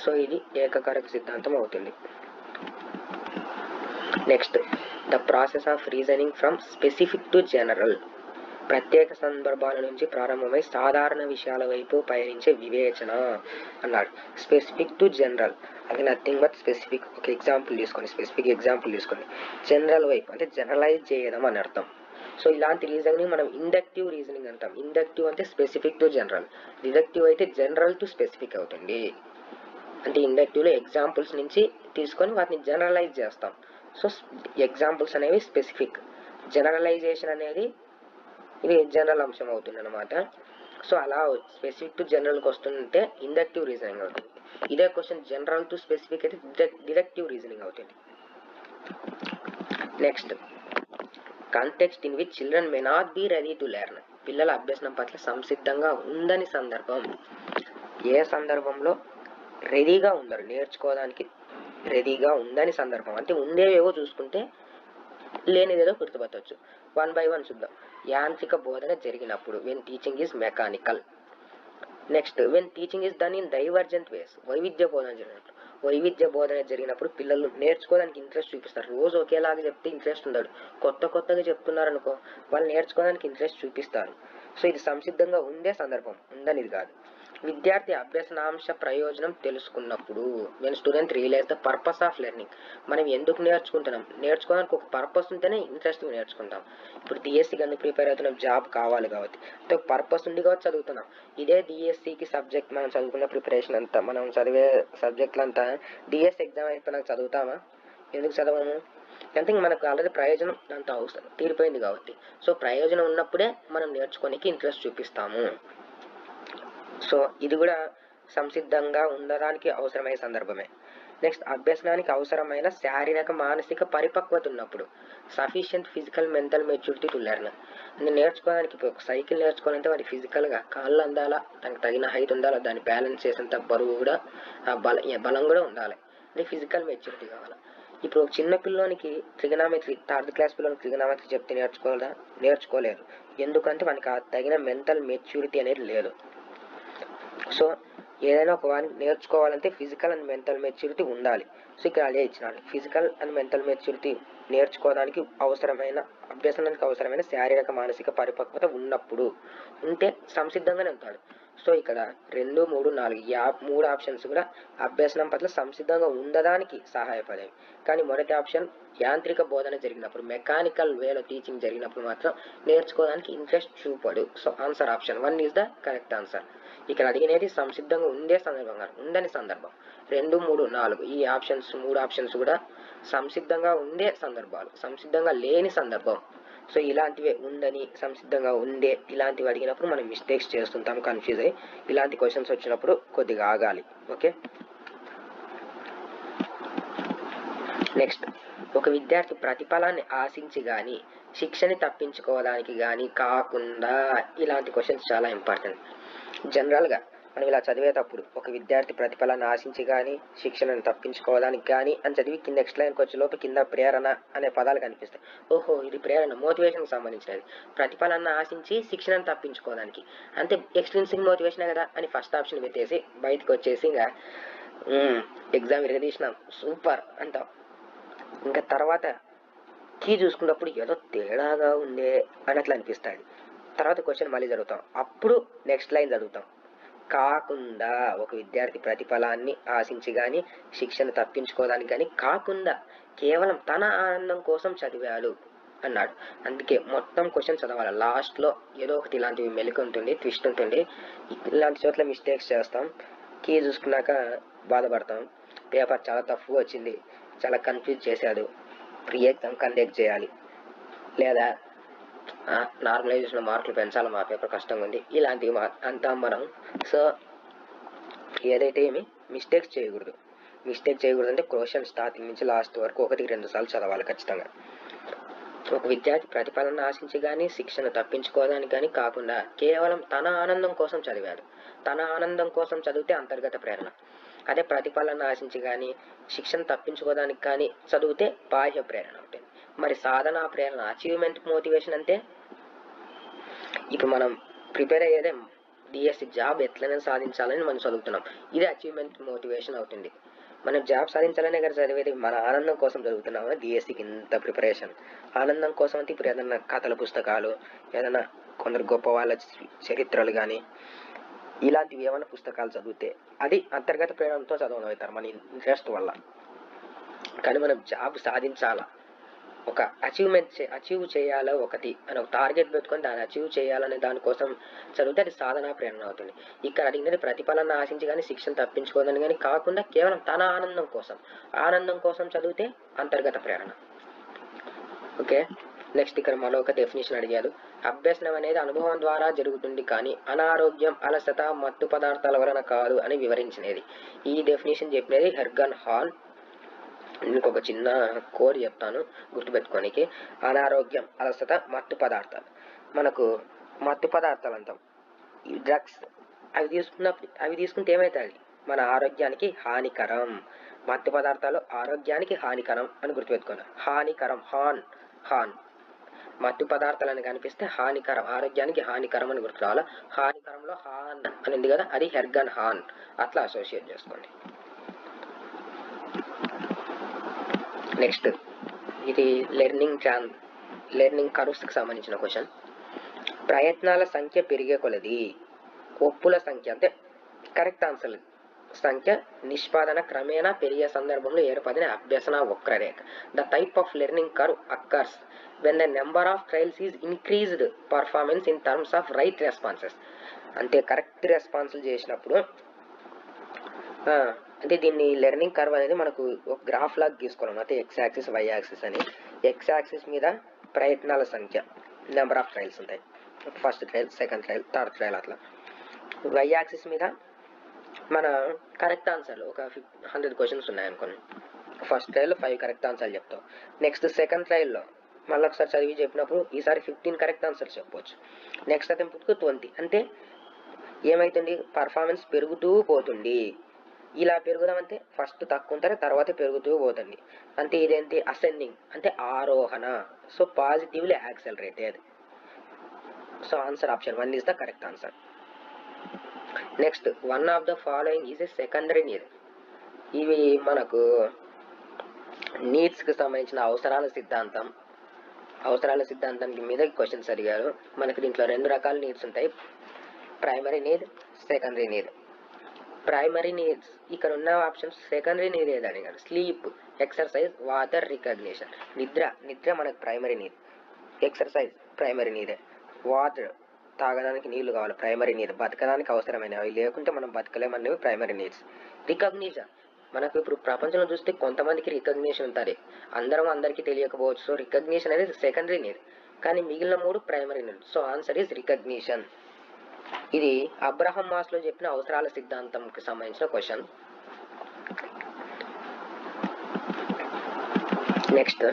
సో ఇది ఏకకారక సిద్ధాంతం అవుతుంది. Next, the process of reasoning from specific to general. ప్రత్యేక సందర్భాల నుంచి ప్రారంభమై సాధారణ విషయాల వైపు పయనించే వివేచన అన్నాడు. స్పెసిఫిక్ టు జనరల్ అది నథింగ్ బట్ స్పెసిఫిక్. ఒక ఎగ్జాంపుల్ తీసుకొని, స్పెసిఫిక్ ఎగ్జాంపుల్ తీసుకొని జనరల్ వైపు అంటే జనరలైజ్ చేయడం అని అర్థం. సో ఇలాంటి రీజనింగ్ మనం ఇండక్టివ్ రీజనింగ్ అంటాం. ఇండక్టివ్ అంటే స్పెసిఫిక్ టు జనరల్, డిడక్టివ్ అయితే జనరల్ టు స్పెసిఫిక్ అవుతుంది. అంటే ఇండక్టివ్లో ఎగ్జాంపుల్స్ నుంచి తీసుకొని వాటిని జనరలైజ్ చేస్తాం. సో ఎగ్జాంపుల్స్ అనేవి స్పెసిఫిక్, జనరలైజేషన్ అనేది ఇది జనరల్ అంశం అవుతుంది అనమాట. సో అలా స్పెసిఫిక్ టు జనరల్కి వస్తుంటే ఇండక్టివ్ రీజనింగ్ అవుతుంది. ఇదే క్వశ్చన్ జనరల్ టు స్పెసిఫిక్ అయితే డిడక్టివ్ రీజనింగ్ అవుతుంది. Next, context in which children may not be ready to learn. పిల్లల అభ్యసనం పట్ల సంసిద్ధంగా ఉందని సందర్భం. ఏ సందర్భంలో రెడీగా ఉండరు, నేర్చుకోవడానికి రెడీగా ఉందని సందర్భం. అంటే ఉండేవేవో చూసుకుంటే లేనిదేదో గుర్తుపట్టవచ్చు. 1 by 1 చూద్దాం. యాంత్రిక బోధన జరిగినప్పుడు, when teaching is mechanical. Next, when teaching is done in divergent ways. వైవిధ్య బోధన జరిగినప్పుడు, వైవిధ్య బోధన జరిగినప్పుడు పిల్లలు నేర్చుకోవడానికి ఇంట్రెస్ట్ చూపిస్తారు. రోజు ఒకేలాగా చెప్తే ఇంట్రెస్ట్ ఉండదు, కొత్తగా చెప్తున్నారు అనుకో వాళ్ళు నేర్చుకోవడానికి ఇంట్రెస్ట్ చూపిస్తారు. సో ఇది సంసిద్ధంగా ఉండే సందర్భం, ఉందనిది కాదు. విద్యార్థి అభ్యసనాంశ ప్రయోజనం తెలుసుకున్నప్పుడు, when student realise the purpose of learning. మనం ఎందుకు నేర్చుకుంటున్నాం, నేర్చుకోవడానికి ఒక పర్పస్ ఉంటేనే ఇంట్రెస్ట్గా నేర్చుకుంటాం. ఇప్పుడు డిఎస్సికి ఎందుకు ప్రిపేర్ అవుతున్నాం, జాబ్ కావాలి కాబట్టి, అంటే ఒక పర్పస్ ఉంది కాబట్టి చదువుతున్నాం. ఇదే డిఎస్సికి సబ్జెక్ట్ మనం చదువుకున్న ప్రిపరేషన్ అంతా, మనం చదివే సబ్జెక్టులంతా డిఎస్సి ఎగ్జామ్ అయిపోయినాక చదువుతామా? ఎందుకు చదవము? అంటే మనకు ఆల్రెడీ ప్రయోజనం అంత అవసరం తీరిపోయింది కాబట్టి. సో ప్రయోజనం ఉన్నప్పుడే మనం నేర్చుకోనికి ఇంట్రెస్ట్ చూపిస్తాము. సో ఇది కూడా సంసిద్ధంగా ఉండడానికి అవసరమైన సందర్భమే. నెక్స్ట్, అభ్యసనానికి అవసరమైన శారీరక మానసిక పరిపక్వత ఉన్నప్పుడు, sufficient physical mental maturity to learn. నేర్చుకోవడానికి ఇప్పుడు ఒక సైకిల్ నేర్చుకోవాలంటే వాడి ఫిజికల్గా కాళ్ళు అందాలా, దానికి తగిన హైట్ ఉండాలా, దాన్ని బ్యాలెన్స్ చేసేంత బరువు కూడా బలం కూడా ఉండాలి. అంటే ఫిజికల్ మెచ్యూరిటీ కావాలి. ఇప్పుడు ఒక చిన్న పిల్లోనికి ట్రిగనామెట్రీ, 3rd క్లాస్ పిల్లలకి ట్రిగనామెట్రీ చెప్తే నేర్చుకోలేరు. ఎందుకంటే మనకి ఆ తగిన మెంటల్ మెచ్యూరిటీ అనేది లేదు. సో ఏదైనా ఒక వాడిని నేర్చుకోవాలంటే ఫిజికల్ అండ్ మెంటల్ మెచ్యూరిటీ ఉండాలి. సో ఇక్కడ అదే ఇచ్చినాడు, ఫిజికల్ అండ్ మెంటల్ మెచ్యూరిటీ నేర్చుకోవడానికి అవసరమైన, అభ్యసనానికి అవసరమైన శారీరక మానసిక పరిపక్వత ఉన్నప్పుడు ఉంటే సంసిద్ధంగానే ఉంటాడు. సో ఇక్కడ 2, 3, 4 3 ఆప్షన్స్ కూడా అభ్యసనం పట్ల సంసిద్ధంగా ఉండడానికి సహాయపడేవి. కానీ మొదటి ఆప్షన్ యాంత్రిక బోధన జరిగినప్పుడు, మెకానికల్ వేలో టీచింగ్ జరిగినప్పుడు మాత్రం నేర్చుకోవడానికి ఇంట్రెస్ట్ చూపడు. So answer option 1 is the correct answer. ఇక్కడ అడిగినది సంసిద్ధంగా ఉండే సందర్భంగా ఉందని సందర్భం. 2, 3, 4 ఈ ఆప్షన్స్, 3 ఆప్షన్స్ కూడా సంసిద్ధంగా ఉండే సందర్భాలు, సంసిద్ధంగా లేని సందర్భం. సో ఇలాంటివే ఉందని, సంసిద్ధంగా ఉండే, ఇలాంటివి అడిగినప్పుడు మనం మిస్టేక్స్ చేస్తుంటాం, కన్ఫ్యూజ్ అయ్యి. ఇలాంటి క్వశ్చన్స్ వచ్చినప్పుడు కొద్దిగా ఆగాలి. ఓకే. నెక్స్ట్, ఒక విద్యార్థి ప్రతిఫలాన్ని ఆశించి కానీ శిక్షని తప్పించుకోవడానికి కానీ కాకుండా, ఇలాంటి క్వశ్చన్స్ చాలా ఇంపార్టెంట్. జనరల్గా మనం ఇలా చదివేటప్పుడు ఒక విద్యార్థి ప్రతిఫలాన్ని ఆశించి కానీ శిక్షణను తప్పించుకోవడానికి కానీ అని చదివి కింద నెక్స్ట్ లైన్కి వచ్చే లోపు కింద ప్రేరణ అనే పదాలు కనిపిస్తాయి. ఓహో ఇది ప్రేరణ, మోటివేషన్కి సంబంధించినది. ప్రతిఫలాన్ని ఆశించి శిక్షణను తప్పించుకోవడానికి అంటే ఎక్స్ట్రిన్సిక్ మోటివేషన్ కదా అని ఫస్ట్ ఆప్షన్ పెట్టేసి బయటకు వచ్చేసి ఇంకా ఎగ్జామ్ ఇరగదీసినాం సూపర్ అంటాం. ఇంకా తర్వాత కీ చూసుకున్నప్పుడు ఏదో తేడాగా ఉండే అన్నట్లు అనిపిస్తుంది. తర్వాత క్వశ్చన్ మళ్ళీ చదువుతాం, అప్పుడు నెక్స్ట్ లైన్ చదువుతాం. కాకుండా ఒక విద్యార్థి ప్రతిఫలాన్ని ఆశించి కానీ శిక్షను తప్పించుకోవడానికి కానీ కాకుండా కేవలం తన ఆనందం కోసం చదివాడు అన్నాడు. అందుకే మొత్తం క్వశ్చన్ చదవాలి. లాస్ట్లో ఏదో ఒకటి ఇలాంటివి మెలిక ఉంటుంది, ట్విస్ట్ ఉంటుంది. ఇలాంటి చోట్ల మిస్టేక్స్ చేస్తాం, కీ చూసుకున్నాక బాధపడతాం, పేపర్ చాలా టఫ్గా వచ్చింది, చాలా కన్ఫ్యూజ్ చేశాడు, ప్రీ ఎగ్జామ్ కండక్ట్ చేయాలి, లేదా నార్మలైజేషన్ మార్కులు పెంచాలి, మా పేపర్ కష్టంగా ఉంది, ఇలాంటివి అంతా మనం. సో ఏదైతే ఏమి మిస్టేక్ చేయకూడదు అంటే క్వశ్చన్ స్టార్టింగ్ నుంచి లాస్ట్ వరకు 1-2 సార్లు చదవాలి ఖచ్చితంగా. ఒక విద్యార్థి ప్రతిఫలన ఆశించి కానీ శిక్షణ తప్పించుకోవడానికి కానీ కాకుండా కేవలం తన ఆనందం కోసం చదివాడు. తన ఆనందం కోసం చదివితే అంతర్గత ప్రేరణ. అదే ప్రతిఫలన ఆశించి కానీ శిక్షణ తప్పించుకోవడానికి కానీ చదివితే బాహ్య ప్రేరణ ఉంటుంది. మరి సాధన ప్రేరణ, అచీవ్మెంట్ మోటివేషన్ అంటే ఇప్పుడు మనం ప్రిపేర్ అయ్యేదే డిఎస్సి జాబ్ ఎట్లనే సాధించాలని మనం చదువుతున్నాం. ఇది అచీవ్మెంట్ మోటివేషన్ అవుతుంది. మనం జాబ్ సాధించాలనే కదా చదివేది, మన ఆనందం కోసం చదువుతున్నాము. డిఎస్సికి ఇంత ప్రిపరేషన్ ఆనందం కోసం అంటే ఇప్పుడు ఏదైనా కథల పుస్తకాలు, ఏదైనా కొందరు గొప్ప వాళ్ళ చరిత్రలు కానీ ఇలాంటివి ఏమైనా పుస్తకాలు చదివితే అది అంతర్గత ప్రేరణతో చదవడం అవుతారు మన ఇంట్రెస్ట్ వల్ల. కానీ మనం జాబ్ సాధించాలా, ఒక అచీవ్ చేయాలో ఒకటి అని ఒక టార్గెట్ పెట్టుకొని దాన్ని అచీవ్ చేయాలనే దానికోసం చదివితే అది సాధన ప్రేరణ అవుతుంది. ఇక్కడ అడిగినది ప్రతిఫలన ఆశించి కానీ శిక్షణ తప్పించుకోదని కానీ కాకుండా కేవలం తన ఆనందం కోసం చదివితే అంతర్గత ప్రేరణ. ఓకే, నెక్స్ట్ ఇక్కడ మరో ఒక డెఫినేషన్ అడిగారు. అభ్యసనం అనేది అనుభవం ద్వారా జరుగుతుంది కానీ అనారోగ్యం, అలసట, మత్తు పదార్థాల వలన కాదు అని వివరించినది. ఈ డెఫినేషన్ చెప్పినది హెర్గన్ హాల్. ఇంకొక చిన్న కోడ్ చెప్తాను గుర్తుపెట్టుకోనికి. అనారోగ్యం, అలసట, మత్తు పదార్థాలు. మనకు మత్తు పదార్థాలు అంటాం ఈ డ్రగ్స్, అవి తీసుకుంటే ఏమవుతుంది, మన ఆరోగ్యానికి హానికరం. మత్తు పదార్థాలు ఆరోగ్యానికి హానికరం అని గుర్తుపెట్టుకోండి. హానికరం, హాన్ మత్తు పదార్థాలని కనిపిస్తే హానికరం, ఆరోగ్యానికి హానికరం అని గుర్తురావాలి. హానికరంలో హాన్ అని ఉంది కదా, అది హెర్గన్ హాన్, అట్లా అసోసియేట్ చేసుకోండి. నెక్స్ట్ ఇది లెర్నింగ్ కర్వ్స్కి సంబంధించిన క్వశ్చన్. ప్రయత్నాల సంఖ్య పెరిగే కొలది ఒప్పుల సంఖ్య అంటే కరెక్ట్ ఆన్సర్ల సంఖ్య నిష్పాదన క్రమేణా పెరిగే సందర్భంలో ఏర్పడిన అభ్యసన వక్రరేఖ. The type of learning curve occurs when the number of trials is increased performance in terms of right responses. అంటే కరెక్ట్ రెస్పాన్సులు చేసినప్పుడు అంటే దీన్ని లెర్నింగ్ కర్వ్ అనేది మనకు ఒక గ్రాఫ్ లాగా గీసుకోవాలి. అయితే ఎక్స్ యాక్సిస్, వై యాక్సిస్ అని. ఎక్స్ యాక్సిస్ మీద ప్రయత్నాల సంఖ్య, నెంబర్ ఆఫ్ ట్రయల్స్ ఉంటాయి, first trial, second trial, third trial అట్లా. వై యాక్సిస్ మీద మన కరెక్ట్ ఆన్సర్లు ఒక 100 క్వశ్చన్స్ ఉన్నాయనుకోండి. ఫస్ట్ ట్రయల్లో 5 కరెక్ట్ ఆన్సర్లు చెప్తాం. నెక్స్ట్ సెకండ్ ట్రయల్లో మళ్ళీ ఒకసారి చదివి చెప్పినప్పుడు ఈసారి 15 కరెక్ట్ ఆన్సర్స్ చెప్పవచ్చు. నెక్స్ట్ అటెంప్ట్కు 20. అంటే ఏమవుతుంది, పర్ఫార్మెన్స్ పెరుగుతూ పోతుంది. ఇలా పెరుగుదామంటే ఫస్ట్ తక్కువ ఉంటుంది, తర్వాత పెరుగుతూ పోతుంది. అంటే ఇదేంటి, అసెండింగ్ అంటే ఆరోహణ. So positively యాక్సెలరేటెడ్. So answer option 1 is the correct answer. Next, one of the following is a secondary need. ఇవి మనకు నీడ్స్కి సంబంధించిన అవసరాల సిద్ధాంతానికి మీద క్వశ్చన్స్ అడిగారు. మనకి దీంట్లో 2 రకాల నీడ్స్ ఉంటాయి, primary need, secondary need. Primary needs ఇక్కడ ఉన్న ఆప్షన్స్ సెకండరీ నీడ్ ఏది అడిగారు. Sleep, exercise, water, recognition. నిద్ర మనకు ప్రైమరీ నీడ్. ఎక్సర్సైజ్ ప్రైమరీ నీడే. వాటర్ తాగడానికి నీళ్లు కావాలి, ప్రైమరీ నీడ్. బతకడానికి అవసరమైనవి, అవి లేకుంటే మనం బతకలేమనేవి ప్రైమరీ నీడ్స్. రికగ్నిషన్ మనకు ఇప్పుడు ప్రపంచంలో చూస్తే కొంతమందికి రికగ్నిషన్ ఉంటుంది, అందరికీ తెలియకపోవచ్చు. సో రికగ్నిషన్ అనేది సెకండరీ నీడ్, కానీ మిగిలిన 3 primary need. So answer is recognition. ఇది అబ్రహం మాస్లో చెప్పిన అవసరాల సిద్ధాంతంకి సంబంధించిన క్వశ్చన్. నెక్స్ట్,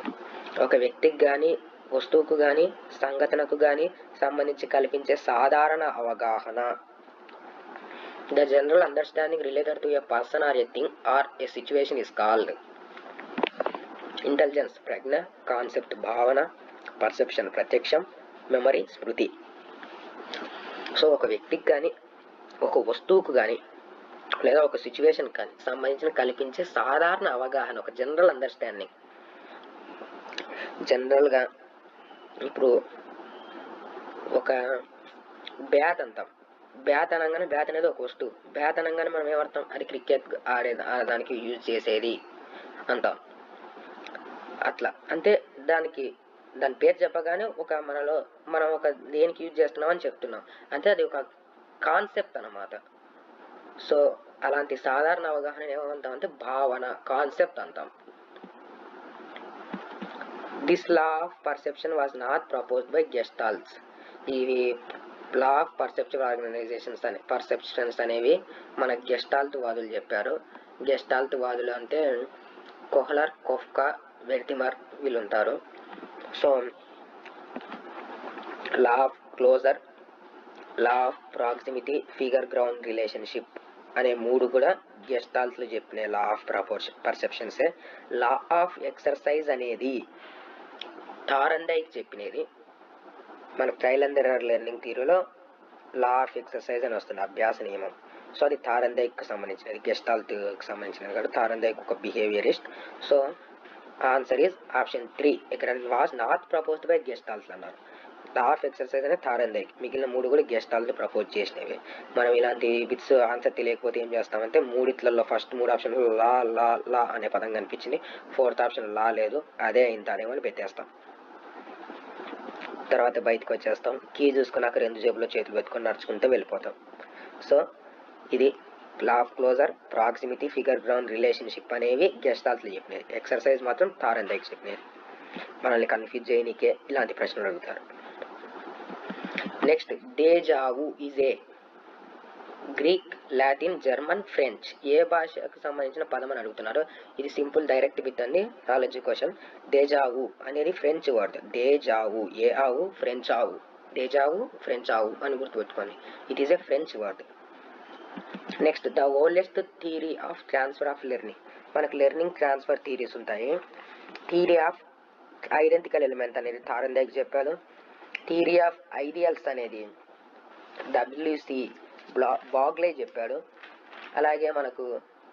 ఒక వ్యక్తికి కానీ వస్తువుకు కానీ సంఘటనకు కానీ సంబంధించి కల్పించే సాధారణ అవగాహన. The general understanding related to a person or a thing or a situation is called intelligence, prajna, concept, bhavana, perception, pratyaksham, memory, smruti. So ఒక వ్యక్తికి కానీ ఒక వస్తువుకు కానీ లేదా ఒక సిచ్యువేషన్ కానీ సంబంధించిన కల్పించే సాధారణ అవగాహన, ఒక జనరల్ అండర్స్టాండింగ్. జనరల్గా ఇప్పుడు ఒక బ్యాట్ అంటాం. బ్యాట్ అనగానే బ్యాట్ అనేది ఒక వస్తువు. బ్యాట్ అనగానే మనం ఏమర్థం, అది క్రికెట్ ఆడడానికి యూజ్ చేసేది అంటాం. అట్లా అంటే దాని పేరు చెప్పగానే మనం ఒక దేనికి యూజ్ చేస్తున్నాం అని చెప్తున్నాం, అంటే అది ఒక కాన్సెప్ట్ అన్నమాట. సో అలాంటి సాధారణ అవగాహన ఏమంటాం అంటే భావన, కాన్సెప్ట్ అంటాం. This law of perception was not proposed by gestalts. ఇవి law of perceptive organizations perceptions అనేవి మన గెస్టాల్ట్ వాదులు చెప్పారు. గెస్టాల్ట్ వాదులు అంటే కోహ్లర్, కోఫ్కా, వెర్తిమర్ వీళ్ళు ఉంటారు. So law of closure, law of proximity, figure ground relationship అనే మూడు కూడా గెస్టాల్ట్లు చెప్పిన లా ఆఫ్ పర్సెప్షన్సే. లా ఆఫ్ ఎక్సర్సైజ్ అనేది థారండైక్ చెప్పినది. మన ట్రయల్ అండ్ ఎర్రర్ లెర్నింగ్ థియరీలో లా ఆఫ్ ఎక్సర్సైజ్ అని వస్తుంది, అభ్యాస నియమం. సో అది థారండైక్ సంబంధించినది, గెస్టాల్ట్ సంబంధించినది కాబట్టి థారండైక్ ఒక behaviourist. So answer is option 3. ఇక్కడ వాజ్ నాట్ ప్రపోజ్డ్ బై గెస్టాల్ట్స్ అన్నారు. లా ఆఫ్ ఎక్సర్సైజ్ అనేది థారండైక్, మిగిలిన మూడు కూడా గెస్టాల్ట్ ప్రపోజ్ చేసినవి. మనం ఇలాంటి బిట్స్ ఆన్సర్ తెలియకపోతే ఏం చేస్తామంటే మూడిట్లలో ఫస్ట్ 3 ఆప్షన్లు లా లా లా అనే పదం కనిపించింది, 4th ఆప్షన్ లా లేదు, అదే ఇంతనేమో పెట్టేస్తాం. తర్వాత బయటకు వచ్చేస్తాం, కీ చూసుకున్నాక 2 జేబులో చేతులు పెట్టుకొని నడుచుకుంటూ వెళ్ళిపోతాం. సో ఇది law of closure, proximity, figure ground relationship అనేవి గెస్టాల్ట్లు చెప్పినది. ఎక్సర్సైజ్ మాత్రం థారండైక్ చెప్పినది. మనల్ని కన్ఫ్యూజ్ చేయనీకే ఇలాంటి ప్రశ్నలు అడుగుతారు. నెక్స్ట్, deja vu is a Greek, Latin, German, French ఏ భాషకు సంబంధించిన పదం అని అడుగుతున్నారు. ఇది సింపుల్ డైరెక్ట్ బిట్ అండి, నాలెడ్జ్ క్వశ్చన్. డేజావు అనేది ఫ్రెంచ్ వర్డ్. డేజావు, ఏ ఆవు ఫ్రెంచ్ ఆవు, డేజావు ఫ్రెంచ్ ఆవు అని గుర్తుపెట్టుకోండి. It is a French word. Next, the oldest theory of transfer of learning. మనకు లెర్నింగ్ ట్రాన్స్ఫర్ థియరీస్ ఉంటాయి. థియరీ ఆఫ్ ఐడెంటికల్ ఎలిమెంట్ అనేది థారండైక్ చెప్పాడు. థియరీ ఆఫ్ ఐడియల్స్ అనేది డబ్ల్యూసి బాగ్లే చెప్పాడు. అలాగే మనకు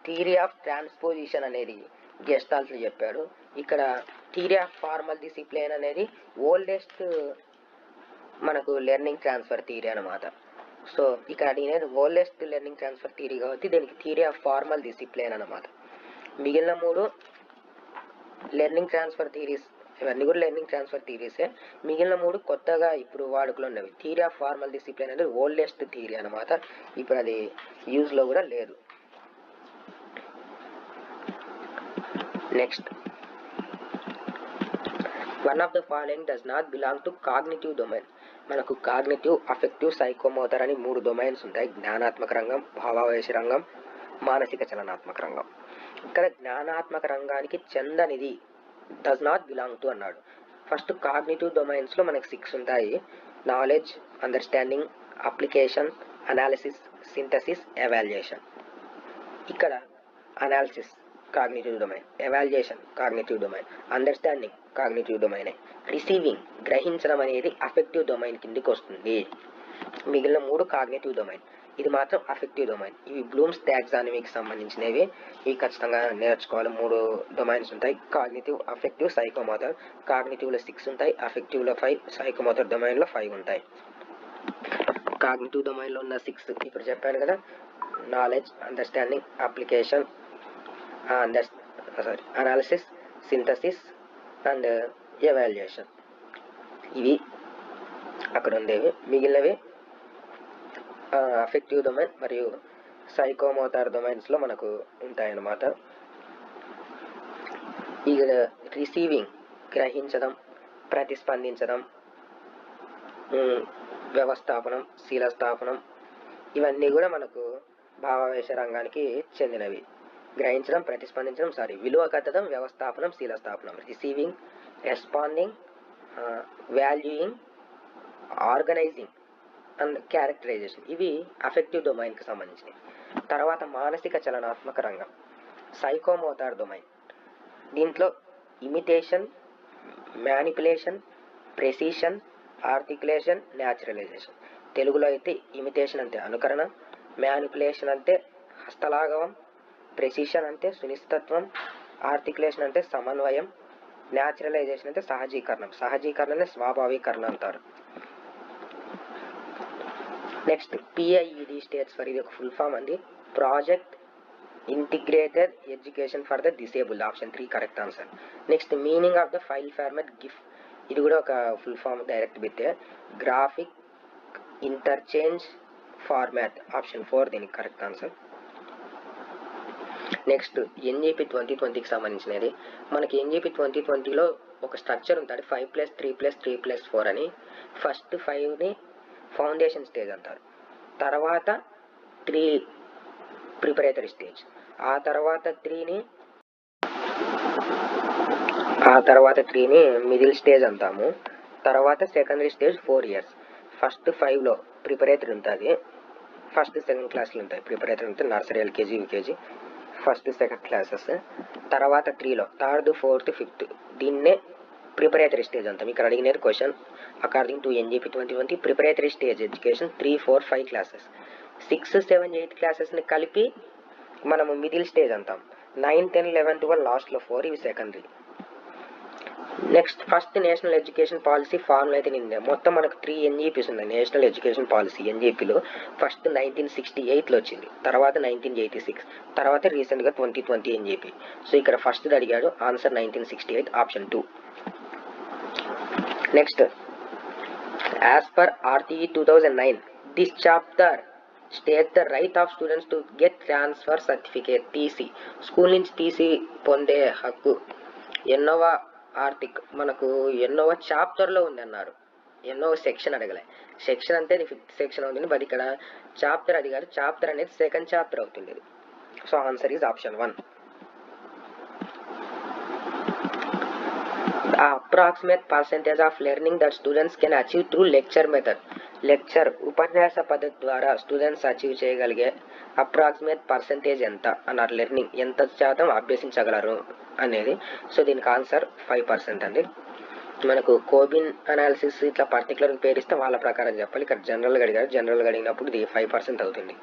థియరీ ఆఫ్ ట్రాన్స్పోజిషన్ అనేది గెస్టాల్ట్ చెప్పాడు. ఇక్కడ థియరీ ఆఫ్ ఫార్మల్ డిసిప్లిన్ అనేది ఓల్డెస్ట్ మనకు లెర్నింగ్ ట్రాన్స్ఫర్ థియరీ అనమాట. సో ఇక్కడ అడిగినది ఓల్డెస్ట్ లెర్నింగ్ ట్రాన్స్ఫర్ థియరీ కాబట్టి దీనికి థియరీ ఆఫ్ ఫార్మల్ డిసిప్లిన్ అనమాట. మిగిలిన 3 లెర్నింగ్ ట్రాన్స్ఫర్ థియరీస్, ఇవన్నీ కూడా లెర్నింగ్ ట్రాన్స్ఫర్ థియరీసే. మిగిలిన 3 కొత్తగా ఇప్పుడు వాడుకలో ఉన్నవి. థియరీ ఆఫ్ ఫార్మల్ డిసిప్లిన్ అనేది ఓల్డెస్ట్ థియరీ అనమాట, ఇప్పుడు అది యూజ్లో కూడా లేదు. Next, one of the following does not belong to cognitive domain. మనకు కాగ్నిటివ్, అఫెక్టివ్, సైకోమోటర్ అని 3 డొమైన్స్ ఉంటాయి. జ్ఞానాత్మక రంగం, భావావేశ రంగం, మానసిక చలనాత్మక రంగం. ఇక్కడ జ్ఞానాత్మక రంగానికి చెందనిది డస్ నాట్ బిలాంగ్ టు అన్నాడు. ఫస్ట్ కాగ్నిటివ్ డొమైన్స్లో మనకు 6 ఉంటాయి. Knowledge, understanding, application, analysis, synthesis, evaluation. ఇక్కడ analysis cognitive domain, evaluation cognitive domain, understanding cognitive డొమైనే, రిసీవింగ్ గ్రహించడం అనేది అఫెక్టివ్ డొమైన్ కిందికి వస్తుంది. మిగిలిన 3 కాగ్నిటివ్ డొమైన్, ఇది మాత్రం అఫెక్టివ్ డొమైన్. ఇవి బ్లూమ్స్ టాక్సానమీకి సంబంధించినవి, ఇవి ఖచ్చితంగా నేర్చుకోవాలి. 3 డొమైన్స్ ఉంటాయి, కాగ్నిటివ్, అఫెక్టివ్, సైకోమోటర్. కాగ్నిటివ్లో 6 ఉంటాయి, అఫెక్టివ్లో 5, సైకోమోటర్ డొమైన్లో 5 ఉంటాయి. కాగ్నిటివ్ డొమైన్లో ఉన్న 6 ఇప్పుడు చెప్పాను కదా, knowledge, understanding, application, analysis, synthesis and evaluation, ఇవి అక్కడ ఉండేవి. మిగిలినవి అఫెక్టివ్ డొమైన్ మరియు సైకోమోటార్ డొమైన్స్లో మనకు ఉంటాయన్నమాట. ఇక్కడ రిసీవింగ్ గ్రహించడం, ప్రతిస్పందించడం, వ్యవస్థాపనం, శీలస్థాపనం, ఇవన్నీ కూడా మనకు భావావేశ రంగానికి చెందినవి. గ్రహించడం, ప్రతిస్పందించడం, విలువ కట్టడం, వ్యవస్థాపనం, శీలస్థాపనం. Receiving, responding, valuing, organizing and characterization, ఇవి అఫెక్టివ్ డొమైన్కి సంబంధించినవి. తర్వాత మానసిక చలనాత్మక రంగం, సైకోమోటార్ డొమైన్. దీంట్లో imitation, manipulation, precision, articulation, naturalization. తెలుగులో అయితే ఇమిటేషన్ అంటే అనుకరణ, మ్యానిపులేషన్ అంటే హస్తలాఘవం, ప్రెసిషన్ అంటే సునిశ్చితత్వం, ఆర్టికులేషన్ అంటే సమన్వయం, న్యాచురలైజేషన్ అంటే సహజీకరణం. సహజీకరణనే స్వాభావీకరణ అంటారు. నెక్స్ట్, PIED స్టేట్స్ ఫర్, ఇది ఒక ఫుల్ ఫామ్ అండి, project integrated education for the disabled. Option 3 correct answer. Next, meaning of the file format GIF, ఇది కూడా ఒక ఫుల్ ఫామ్ డైరెక్ట్ బిట్టే, గ్రాఫిక్ ఇంటర్చేంజ్ ఫార్మాట్. ఆప్షన్ 4 దీనికి కరెక్ట్ ఆన్సర్. నెక్స్ట్, NGP 2020కి సంబంధించినది. మనకి NGP 2020లో ఒక స్ట్రక్చర్ ఉంటుంది 5+3+3+4 అని. ఫస్ట్ 5ని ఫౌండేషన్ స్టేజ్ అంటారు, తర్వాత 3 ప్రిపరేటరీ స్టేజ్, ఆ తర్వాత 3ని మిడిల్ స్టేజ్ అంటాము, తర్వాత సెకండరీ స్టేజ్ 4 years. ఫస్ట్ 5లో ప్రిపరేటరీ ఉంటుంది, ఫస్ట్ సెకండ్ క్లాస్లు ఉంటాయి. ప్రిపరేటరీ ఉంటుంది nursery, LKG, UKG, first second classes. తర్వాత 3లో థర్డ్, ఫోర్త్, ఫిఫ్త్, దీన్నే ప్రిపరేటరీ స్టేజ్ అంటాం. ఇక్కడ అడిగినది question according to NGP 2020 preparatory stage education 3, 4, 5 classes. 6, 7, 8 క్లాసెస్ని కలిపి మనము మిడిల్ స్టేజ్ అంటాం. 9, 10, 11, 12 లాస్ట్లో 4, ఇవి secondary. Next first national education policy formula అయితే నిందే. మొత్తం మనకు 3 ఎన్జీపీస్ ఉన్నాయి నేషనల్ ఎడ్యుకేషన్ పాలసీ. ఎన్జీపీలో ఫస్ట్ 1968లో వచ్చింది, తర్వాత 1986, తర్వాత రీసెంట్గా 2020 ఎన్జీపీ. సో ఇక్కడ ఫస్ట్ది అడిగాడు, answer 1968, option 2. Next, as per RTE 2009 this chapter state the right of students to get transfer certificate TC. School నుంచి టీసీ పొందే హక్కు ఎన్నోవ మనకు ఎన్నోవ చాప్టర్లో ఉంది అన్నారు, ఎన్నోవ సెక్షన్ అడగలే. సెక్షన్ అంటే 5th సెక్షన్ అవుతుంది, బట్ ఇక్కడ చాప్టర్ అడిగారు. చాప్టర్ అనేది సెకండ్ చాప్టర్ అవుతుంది. So answer is option 1. The approximate percentage of learning that students can achieve through lecture method. Lecture ఉపన్యాస పద్ధతి ద్వారా స్టూడెంట్స్ అచీవ్ చేయగలిగే అప్రాక్సిమేట్ పర్సెంటేజ్ ఎంత అన్నారు. లెర్నింగ్ ఎంత శాతం అభ్యసించగలరు అనేది. సో దీనికి ఆన్సర్ 5% అండి. మనకు కోబిన్ అనాలిసిస్ ఇట్లా పర్టికులర్ పేరిస్తే వాళ్ళ ప్రకారం చెప్పాలి. ఇక్కడ జనరల్గా అడిగారు, జనరల్గా అడిగినప్పుడు ఇది 5% అవుతుంది.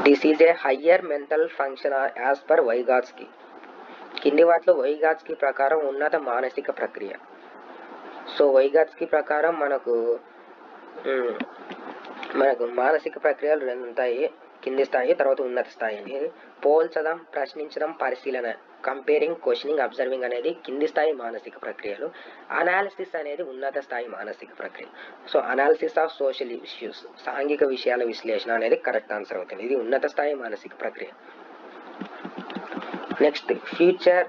This is a higher mental function as per వైగాట్స్కి. కింది వాటిలో వైగాట్స్కి ప్రకారం ఉన్నత మానసిక ప్రక్రియ. సో వైగాట్స్కి ప్రకారం మనకు మానసిక ప్రక్రియలు 2 ఉంటాయి, కింది స్థాయి తర్వాత ఉన్నత స్థాయి అనేది. పోల్చడం, ప్రశ్నించడం, పరిశీలన, కంపేరింగ్, క్వశ్చనింగ్, అబ్జర్వింగ్ అనేది కింది స్థాయి మానసిక ప్రక్రియలు. అనాలిసిస్ అనేది ఉన్నత స్థాయి మానసిక ప్రక్రియ. So analysis of social issues, సాంఘిక విషయాల విశ్లేషణ అనేది కరెక్ట్ ఆన్సర్ అవుతుంది. ఇది ఉన్నత స్థాయి మానసిక ప్రక్రియ. నెక్స్ట్, ఫ్యూచర్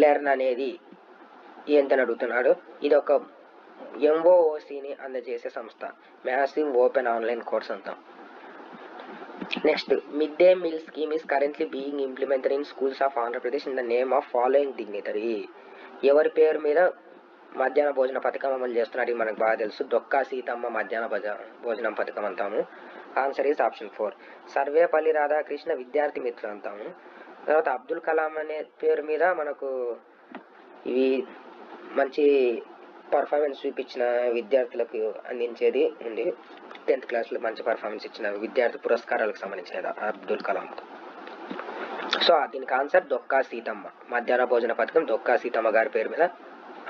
లెర్న్ అనేది ఏంటని అడుగుతున్నాడు. ఇది ఒక ఎంఓఓసిని అందజేసే సంస్థ, మ్యాసివ్ ఓపెన్ ఆన్లైన్ కోర్స్ అంటాం. Next, mid day meal scheme is currently being implemented in schools of Andhra Pradesh in the name of following dignitary. ఎవరి పేరు మీద మధ్యాహ్న భోజన పథకం అమలు చేస్తున్నారు మనకు బాగా తెలుసు, డొక్కా సీతమ్మ మధ్యాహ్న భోజనం పథకం అంటాము. Answer is option 4. Sarvepalli Radhakrishna విద్యార్థి మిత్రులు అంటాము. తర్వాత అబ్దుల్ కలాం అనే పేరు మీద మనకు ఇవి మంచి పర్ఫార్మెన్స్ చూపించిన విద్యార్థులకు అందించేది ఉంది. 10th క్లాస్లో మంచి పర్ఫార్మెన్స్ ఇచ్చిన విద్యార్థి పురస్కారాలకు సంబంధించినది అబ్దుల్ కలాం. సో దీనికి ఆన్సర్ డొక్కా సీతమ్మ మధ్యాహ్న భోజన పథకం డొక్కా సీతమ్మ గారి పేరు మీద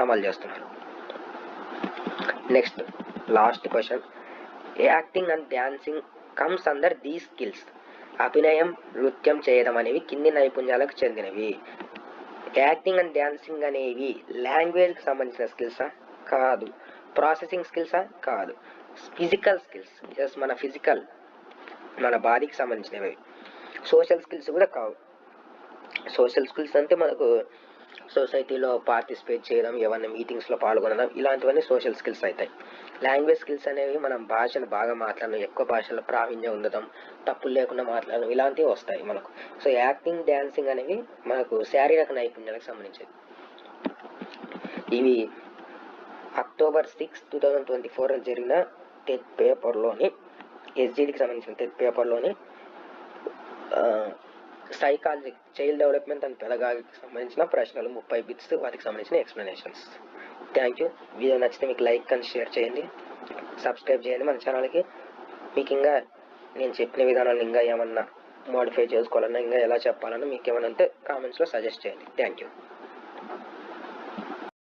అమలు చేస్తున్నారు. Next, last question. Acting and dancing comes under దీ స్కిల్స్. అభినయం, నృత్యం చేయడం అనేవి కింది నైపుణ్యాలకు చెందినవి. యాక్టింగ్ అండ్ డ్యాన్సింగ్ అనేవి లాంగ్వేజ్కి సంబంధించిన స్కిల్సా? కాదు. ప్రాసెసింగ్ స్కిల్సా? కాదు. ఫిజికల్ స్కిల్స్, జస్ట్ మన బాడీకి సంబంధించినవి. సోషల్ స్కిల్స్ కూడా కావు. సోషల్ స్కిల్స్ అంటే మనకు సొసైటీలో పార్టిసిపేట్ చేయడం, ఏమన్నా మీటింగ్స్లో పాల్గొనడం, ఇలాంటివన్నీ సోషల్ స్కిల్స్ అవుతాయి. లాంగ్వేజ్ స్కిల్స్ అనేవి మనం భాషను బాగా మాట్లాడడం, ఎక్కువ భాషలో ప్రావీణ్యం ఉండడం, తప్పులు లేకుండా మాట్లాడడం, ఇలాంటివి వస్తాయి మనకు. సో యాక్టింగ్, డ్యాన్సింగ్ అనేవి మనకు శారీరక నైపుణ్యాలకు సంబంధించేది. ఇవి October 6, 2024 జరిగిన టెట్ పేపర్లోని ఎస్జిడికి సంబంధించిన టెట్ పేపర్లోని సైకాలజీ, చైల్డ్ డెవలప్మెంట్ అండ్ పెడగాగికి సంబంధించిన ప్రశ్నలు 30 బిట్స్, వాటికి సంబంధించిన ఎక్స్ప్లెనేషన్స్. Thank you. వీడియో నచ్చితే మీకు లైక్ అండ్ షేర్ చేయండి, సబ్స్క్రైబ్ చేయండి మన ఛానల్కి. మీకు ఇంకా నేను చెప్పిన విధానాలు ఇంకా ఏమన్నా మోడిఫై చేసుకోవాలన్నా, ఇంకా ఎలా చెప్పాలన్నా మీకు ఏమైనా ఉంటే కామెంట్స్లో సజెస్ట్ చేయండి. Thank you.